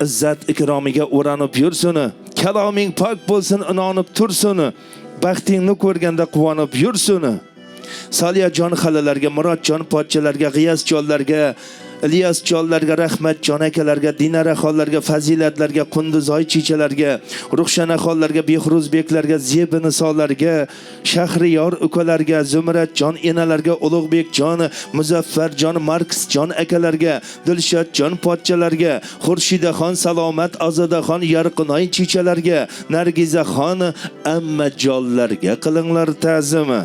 Izzat ikromiga o'ranib yursin, kaloming pok bo'lsin, inonib tursin, baxtingni ko'rganda quvonib yursin. Soliyajon xalalarga, Murodjon pochchalarga, G'iyosjonlarga, Ilyosjonlarga, Rahmatjon akalarga, Dinaraxonlarga, Fazilatlarga, Qunduzoy chichalarga, Ruxshanaxonlarga, Behruzbeklarga, Zebinisolarga, Shahriyor ukalarga, Zumratjon enalarga, Ulug'bekjon, Muzaffarjon, Marksjon akalarga, Dilshodjon pochchalarga, Xurshidxon, Salomat, Ozodaxon, Yarqinoy chichalarga, Nargizaxon ammajonlarga qilinglar ta'zimi.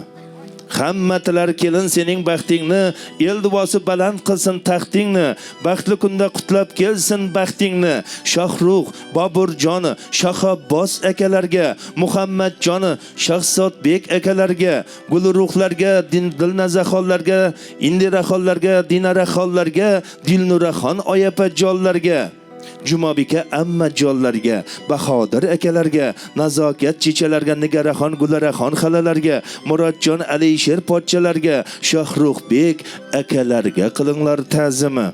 Hammatilar kelin sening baxtingni, el duosi baland qilsin taxtingni, baxtli kunda qutlab kelsin baxtingni. Shohrux, Boburjon, Shahobbos akalarga, Muhammadjon, Shahzodbek akalarga, Gulruhlarga, Dilnazaxonlarga, Indiraxonlarga, Dinaraxonlarga, Dilnuraxon oyapajonlarga, Jumobika ammajonlarga, Bahodir akalarga, Nazokat chichalarga, Nigaraxon, Gularaxon xalalarga, Murodjon, Alisher pochchalarga, Shohruxbek akalarga qilinglar ta'zimi.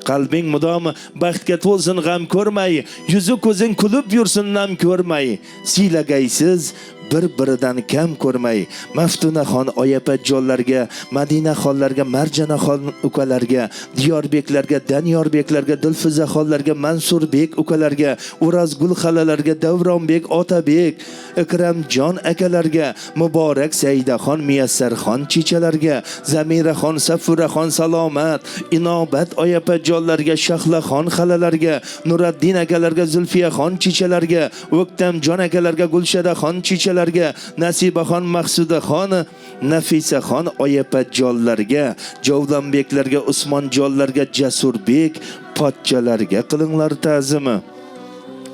Qalbing mudom baxtga to'lsin, g'am ko'rmay, yuzi ko'zing kulib yursin, nam ko'rmay, siylagaysiz bir-biridan kam ko'rmay, Maftunaxon oyapajonlarga, Madinaxonlarga, Marjanaxon ukalarga, Diyorbeklarga, Danyorbeklarga, Dilfuzaxonlarga, Mansurbek ukalarga, Urazgul xalalarga, Davronbek, Otabek, Ikramjon akalarga, Muborak Saidaxon, Miyassarxon chichalarga, Zamiraxon, Safuraxon, Salomat, Inobat oyapajonlarga, Shahlaxon xalalarga, Nuraddin akalarga, Zulfiyaxon chichalarga, O'ktamjon akalarga, Gulshadaxon chichalarga, Nasibaxon, Maqsudaxon, Nafisaxon oyapajonlarga, Javdanbeklarga, Usmonjonlarga, Jasurbek pochchalarga qilinglar ta'zimi.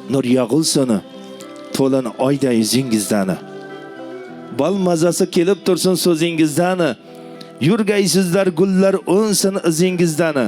Nur yog'ilsin to'lin oyda yuzingizdan, bal mazasi kelib tursin so'zingizdan, yurgaysizlar gullar unsin izingizdan.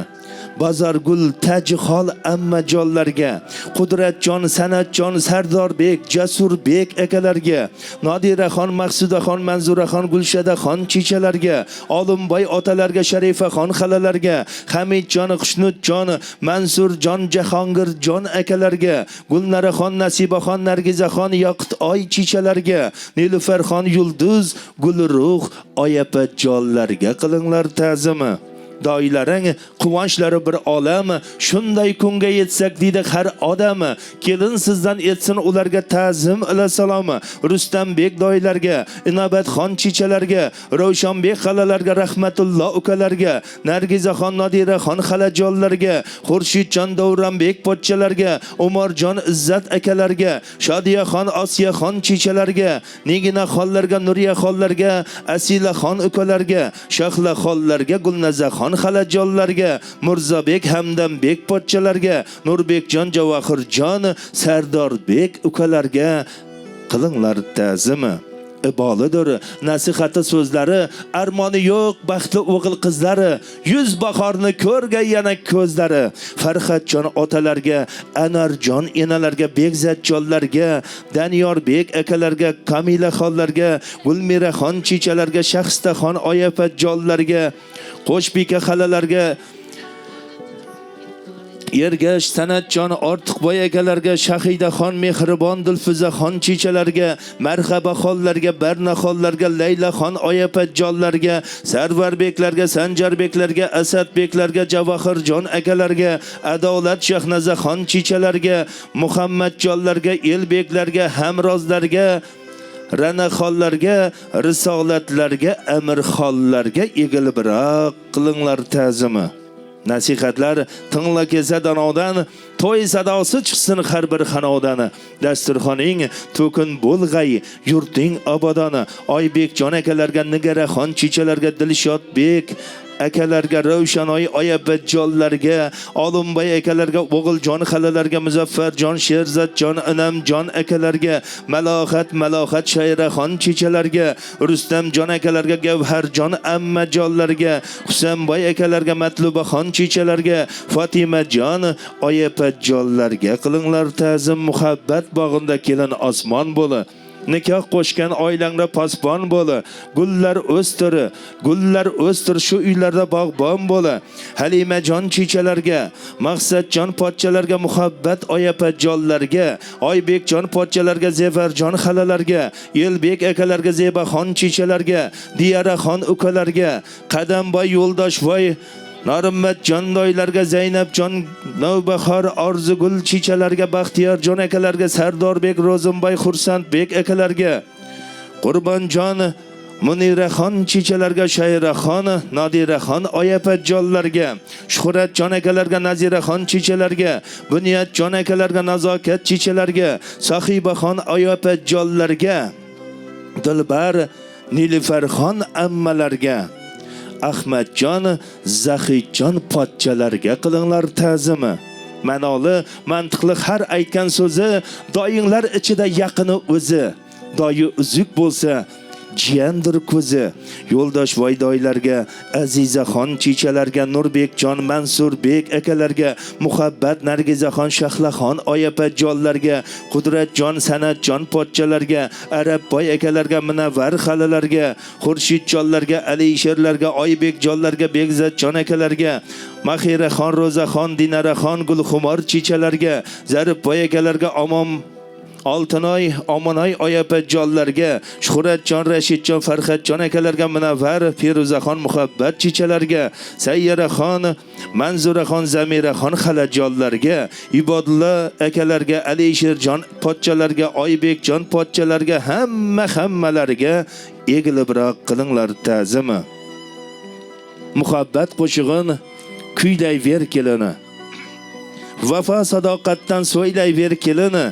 Bazargul tajhol ammajonlarga, Qudratjon, Sanatjon, Sardorbek, Jasurbek akalarga, Nodiraxon, Maqsudaxon, Manzuraxon, Gulshadaxon chichalarga, Olimboy otalarga, Sharifaxon xalalarga, Hamidjon, Xushnudjon, Mansurjon, Jahongirjon akalarga, Gulnaraxon, Nasibaxon, Nargizaxon, Yoqut-oy chichalarga, Nilufarxon, Yulduz, Gulruh oyapajonlarga qilinglar ta'zimi. Doilaring quvonchlari bir olam, shunday kunga yetsak deydi har odam. Kelin sizdan etsin ularga ta'zim ila salom. Rustambek doilarga, Inobatxon chichalarga, Ravshanbek xalalarga, Rahmatulloh ukalarga, Nargizaxon, Nodiraxon xalajonlarga, Xurshidjon, Davronbek pochchalarga, Umarjon, Izzat akalarga, Shodiyaxon, Osiyaxon chichalarga, Niginaxonlarga, Nuriyaxonlarga, Asilaxon ukalarga, Shahlaxonlarga, Gulnazaxon xalajonlarga, Murzabek, Hamdambek pochchalarga, Nurbekjon, Javohirjon, Sardorbek ukalarga qilinglar ta'zimi. Ibolidir nasihati so'zlari, armoni yo'q baxtli o'g'il qizlari, yuz bahorni ko'rgay yana ko'zlari. Farhatjon otalarga, Anarjon enalarga, Begzatjonlarga, Danyorbek akalarga, Kamilaxonlarga, Gulmiraxon chichalarga, Shaxstaxon oyapajonlarga, Qo'shbeka xalalarga, Ergash, Sanatjon, Ortiqboy akalarga, Shahidaxon, Mehribon, Dilfuzaxon chichalarga, Marhabaxonlarga, Barnaxonlarga, Laylaxon oyapajonlarga, Sarvarbeklarga, Sanjarbeklarga, Asadbeklarga, Javohirjon akalarga, Adolat Shahnazaxon chichalarga, Muhammadjonlarga, Elbeklarga, Hamrozlarga, Ranaxonlarga, Risolatlarga, Amirxonlarga egilbiroq qilinglar ta'zimi. Nasihatlar tingla kelsa danodan, to'y sadosi chiqsin har bir xanodan. Dasturxoning to'kin bo'lg'ay, yurting obodon. Oybekjon akalarga, Nigaraxon chichalarga, Dilshodbek akalarga, Ravshanoy oyapajonlarga, Olimboy akalarga, O'g'iljon xalalarga, Muzaffarjon, Sherzatjon, Inamjon akalarga, Malohat Shayraxon chichalarga, Rustamjon akalarga, Gavharjon ammajonlarga, Husanboy akalarga, Matlubaxon chichalarga, Fatimajon oyapajonlarga qilinglar ta'zim. Muhabbat bog'inda kelin osmon bo'li, nikoh qo'shgan oilangda posbon bo'la, gullar o'stir shu uylarda bog'bon bo'la. Halimajon chichalarga, Maqsadjon pochchalarga, muhabbat oyapajonlarga, Oybekjon pochchalarga, Zefarjon xalalarga, Elbek akalarga, Zebaxon chichalarga, Diyaraxon ukalarga, Qadamboy Yo'ldashboy Narimmatjon doylarga, Zaynabjon Navbahor Orzugul chichalarga, Baxtiyorjon akalarga, Sardorbek Ro'zimboy Xursandbek akalarga, Qurbonjon Muniraxon chichalarga, Shayraxon Nodiraxon oyapajonlarga, Shuhratjon akalarga, Naziraxon chichalarga, Bunyatjon akalarga, Nazokat chichalarga, Sohibaxon oyapajonlarga, Dilbar Nilfarxon ammalarga, Ahmadjon Zahidjon pochchalarga qilinglar ta'zimi. Ma'noli, mantiqli har aytgan so'zi doyinglar ichida yaqini o'zi. Doyi uzuk bo'lsa, jiyandir ko'zi. Yo'ldoshvoy doylarga, Azizaxon chichalarga, Nurbekjon Mansurbek akalarga, Muhabbat Nargizaxon Shahlaxon oyapajonlarga, Qudratjon Sanatjon pochchalarga, Arabboy akalarga, Munavvar xalalarga, Xurshidjonlarga, Alisherlarga, Oybekjonlarga, Begzatjon akalarga, Mahiraxon Ro'zaxon, Dinaraxon Gulxumor chichalarga, Zaribboy akalarga, Oltinoy Omonoy oyapajonlarga, Shuhratjon Rashidjon Farhatjon akalarga, Munavvar Feruzaxon muhabbat chichalarga, Sayyaraxon Manzuraxon Zamiraxon xalajonlarga, Ibodulla akalarga, Alisherjon pochchalarga, Oybekjon pochchalarga, hammalariga egilibroq qilinglar ta'zimi. Muhabbat qo'shig'in kuylayver kelini. Vafo sadoqatdan so'ylayver kelini.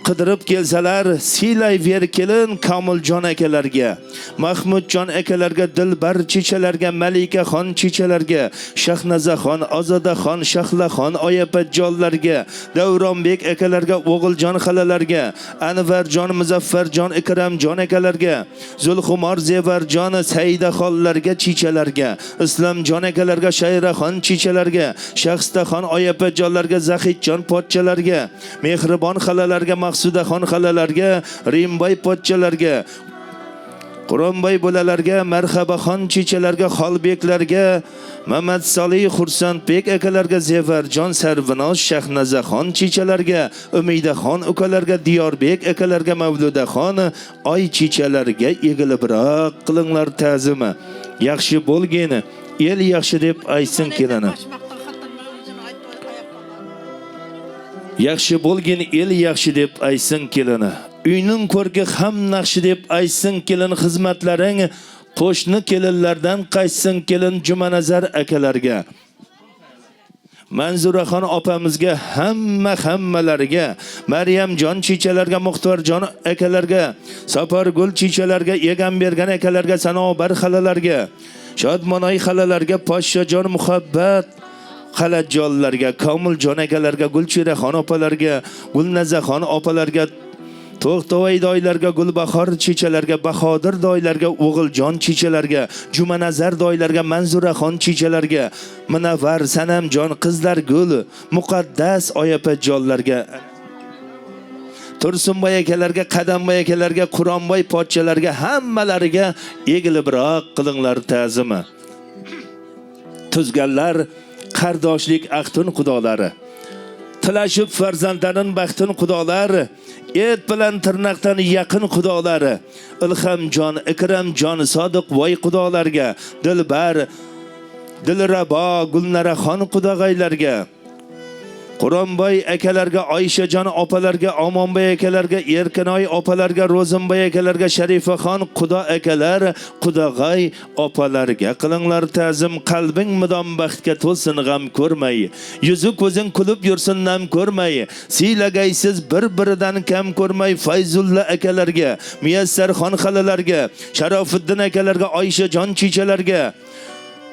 Qidirib kelsalar siylayver kelin Komiljon akalarga, Mahmudjon akalarga, Dilbar chichalarga, Malikaxon chichalarga, Shahnazaxon, Ozodaxon, Shahlaxon oyapajonlarga, Davronbek akalarga, O'g'iljon xalalarga, Anvarjon, Muzaffarjon, Ikramjon akalarga, Zulxumor Zevarjon, Saydaxonlarga chichalarga, Islomjon akalarga, Shayraxon chichalarga, Shaxstaxon oyapajonlarga, Zahidjon pochchalarga, Mehribon xalalarga, Maqsudaxon xalalarga, Rimboy pochchalarga, Quronboy bolalarga, Marhabaxon chichalarga, Xolbeklarga, Mamad Solih Xursandbek akalarga, Zefarjon Sarvinoz Shahnazaxon chichalarga, Umidaxon ukalarga, Diyorbek akalarga, Mavludaxon oy chichalarga egilibroq qilinglar ta'zimi. Yaxshi bo'lgani el yaxshi deb aytsin kelini. Yaxshi bo'lgin el yaxshi deb aytsin kelini. Uyning ko'rki ham naqshi deb aytsin kelin. Xizmatlaring qo'shni kelinlardan qaytsin kelin. Jumanazar akalarga, Manzuraxon opamizga, hammalariga, Maryamjon chichalarga, Muxtorjon akalarga, Sapargul chichalarga, Egambergan akalarga, Sanobar xalalarga, Shodmonoy xalalarga, Poshshajon muhabbat xalajonlarga, Komiljon akalarga, Gulchiraxon opalarga, Gulnazaxon opalarga, To'xtavoy doylarga, Gulbahor chichalarga, Bahodir doylarga, O'g'iljon chichalarga, Jumanazar doylarga, Manzuraxon chichalarga, Munavvar Sanamjon qizlar gul, Muqaddas oyapajonlarga, Tursunboy akalarga, Qadamboy akalarga, Quronboy pochchalarga, hammalariga egilibroq qilinglar ta'zimi. Tuzganlar qardoshlik aqtun xudolari, tilashib farzandlarin baxtin xudolari, et bilan tirnoqdan yaqin xudolari, Ilhamjon, Ikramjon, Sodiqvoy xudolarga, Dilbar, Dilrabo, Gulnaraxon xudog'aylarga, Quronboy akalarga, Oyshajon opalarga, Omonboy akalarga, Erkinoy opalarga, Ro'zimboy akalarga, Sharifaxon xudo akalar, Qudog'ay opalarga qilinglar ta'zim. Qalbing mudom baxtga to'lsin g'am ko'rmay, yuzi ko'zing kulib yursin nam ko'rmay, siylagaysiz bir-biridan kam ko'rmay. Fayzulla akalarga, Muyassarxon xalalarga, Sharofiddin akalarga, Oyshajon chichalarga,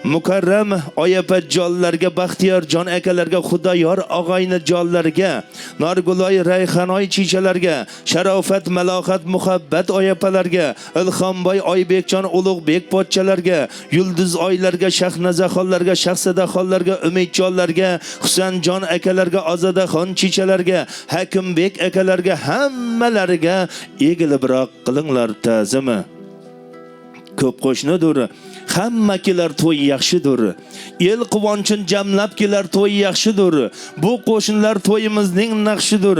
mukarram oyapajonlarga, baxtiyorjon akalarga, xudoyor og'ayni jonlarga, Norguloy Rayhanoy chichalarga, sharofat malohat muhabbat oyapalarga, Ilhomboy Oybekjon Ulug'bek pochchalarga, yulduz oylarga, Shahnazaxonlarga, Shahsadaxonlarga, Umidjonlarga, Husanjon akalarga, Ozodaxon chichalarga, Hakimbek akalarga, hammalariga egilibroq qilinglar ta'zimi. Ko'p qo'shnidir, hamma kelar to'y yaxshidir. El quvonchin jamlab kelar to'y yaxshidir. Bu qo'shinlar to'yimizning naqshidir.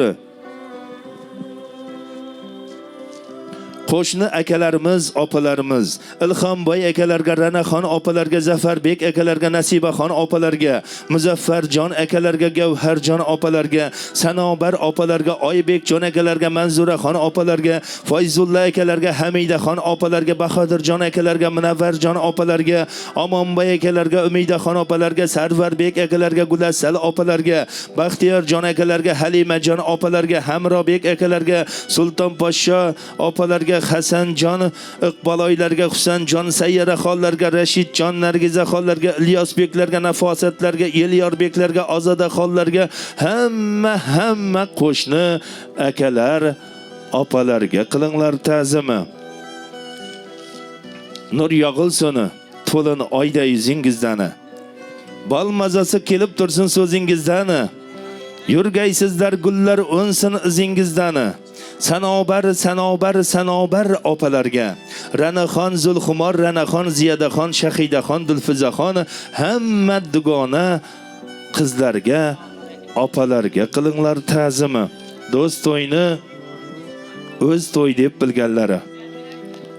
Qo'shni akalarimiz, opalarimiz, Ilhomboy akalarga, Ranaxon opalarga, Zafarbek akalarga, Nasibaxon opalarga, Muzaffarjon akalarga, Gavharjon opalarga, Sanobar opalarga, Oybekjon akalarga, Manzuraxon opalarga, Foyzulla akalarga, Hamidaxon opalarga, Bahodirjon akalarga, Munavvarjon opalarga, Omonboy akalarga, Umidaxon opalarga, Sarvarbek akalarga, Gulassal opalarga, Baxtiyorjon akalarga, Halimajon opalarga, Hamrobek akalarga, Sulton Poshsho opalarga, Hasanjon Iqbaloylarga, Husanjon Sayyaraxonlarga, Rashidjon Nargizaxonlarga, Ilyosbeklarga, Nafosatlarga, Elyorbeklarga, Ozodaxonlarga, hamma qo'shni akalar, opalarga qilinglar ta'zimi. Nur yog'ilsin to'lin oyda yuzingizdan. Bol mazasi kelib tursin so'zingizdan. Yurgaysizlar gullar o'nsin izingizdan. Sanobar opalarga, Ranaxon Zulxumor, Ranaxon Ziyadaxon, Shahidaxon, Dulfizaxon, hamma dugona qizlarga, opalarga qilinglar ta'zimi. Do'st to'yni o'z to'y deb bilganlari,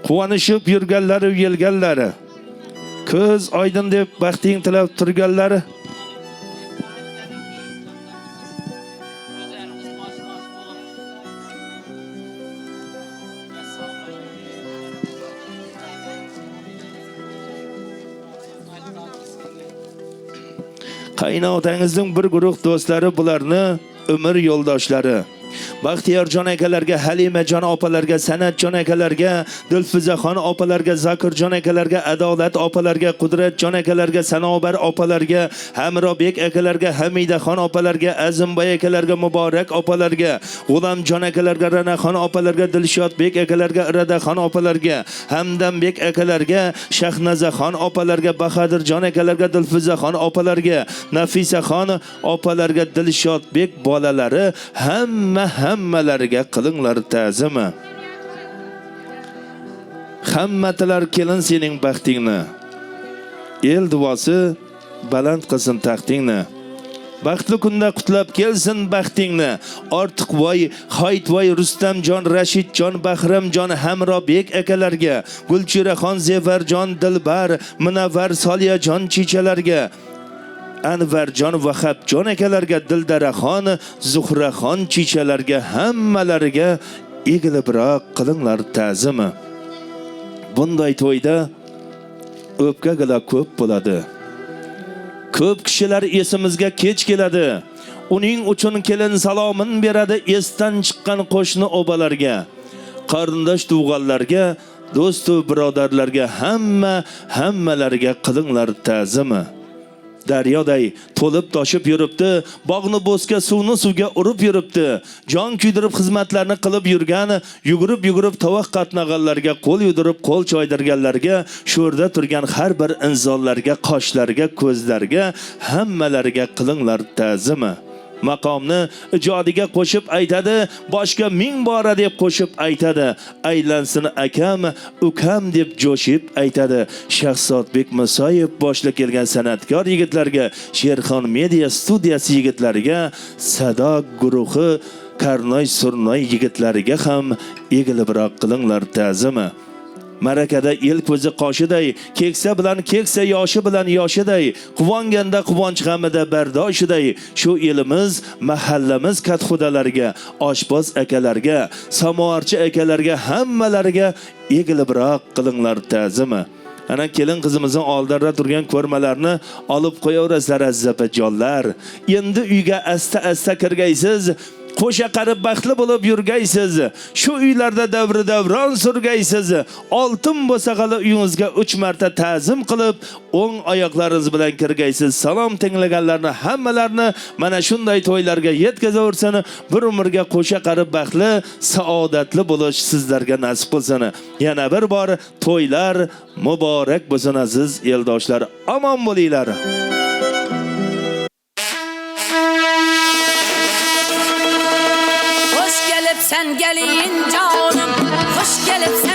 quvonishib yurganlari, uyelganlari, ko'z oydin deb baxting tilab turganlari, qaynotangizning bir guruh do'stlari, bularni umr yo'ldoshlari. Baxtiyorjon akalarga, Halimajon opalarga, Sanatjon akalarga, Dilfizaxon opalarga, Zakirjon akalarga, Adolat opalarga, Qudratjon akalarga, Sanobar opalarga, Hamrobek akalarga, Hamidaxon opalarga, Azimboy akalarga, Muborak opalarga, G'ulamjon akalarga, Ranaxon opalarga, Dilshodbek akalarga, Iradaxon opalarga, Hamdambek akalarga, Shahnazaxon opalarga, Bahodirjon akalarga, Dilfizaxon opalarga, Nafisaxon opalarga, Dilshodbek bolalari, hammalariga qilinglar ta'zimi. Hammatilar kelin sening baxtingni. El duosi baland qilsin taxtingni. Baxtli kunda qutlab kelsin baxtingni. Ortiqvoy, Xoytvoy, Rustamjon, Rashidjon, Bahramjon, Hamrobek akalarga, Gulchiraxon, Zevarjon, Dilbar, Munavvar, Soliyajon chichalarga, Anvarjon, Vahabjon akalarga, Dildaraxon, Zuhraxon chichalarga, hammalariga egilibroq qilinglar ta'zimi. Bunday to'yda o'pkagila ko'p bo'ladi. Ko'p kishilar esimizga kech keladi. Uning uchun kelin salomin beradi esdan chiqqan qo'shni obalarga, qarindosh tug'anlarga, do'st va birodarlarga, hammalariga qilinglar ta'zimi. Daryoday to'lib toshib yuribdi, bog'ni bo'sga, suvni suvga urib yuribdi. Jon kuydirib xizmatlarni qilib yurgan, yugurib tovoq qatnag'anlarga, qo'l yudirib qo'l choydirganlarga, sho'rda turgan har bir insonlarga, qoshlarga, ko'zlarga, hammalariga qilinglar ta'zimi. Maqomni ijodiga qo'shib aytadi, boshqa ming bora deb qo'shib aytadi. Aylansin akam, ukam deb jo'shib aytadi. Shahzodbek Musoyev boshliq kelgan san'atkor yigitlarga, Sherxon Media studiyasi yigitlariga, Sado guruhi, Karnoy Surnoy yigitlariga ham egilibroq qilinglar ta'zimi. Marakada el ko'zi qoshiday, keksa bilan keksa, yoshi bilan yoshiday, quvonganda quvonch g'amida bardoshiday, shu elimiz, mahallamiz katxudalariga, oshboz akalarga, samovarchi akalarga, hammalariga egilibroq qilinglar ta'zimi. Ana kelin qizimizning oldida turgan ko'rmalarni olib qo'yaverasizlar aziz opajonlar. Endi uyga asta kirgaysiz, qo'sha qarib baxtli bo'lib yurgaysiz. Shu uylarda davri davron surgaysiz. Oltin bo'sag'ali uyingizga 3 marta ta'zim qilib, o'ng oyoqlaringiz bilan kirgaysiz. Salom tinglaganlarni hammalarni mana shunday to'ylarga yetkazaversin. Bir umrga qo'sha qarib baxtli, saodatli bo'lish sizlarga nasib qilsin. Yana bir bor to'ylar muborak bo'lsin aziz eldoshlar. Omon bo'linglar. Hoş gelip sen gelin canım, hoş gelip sen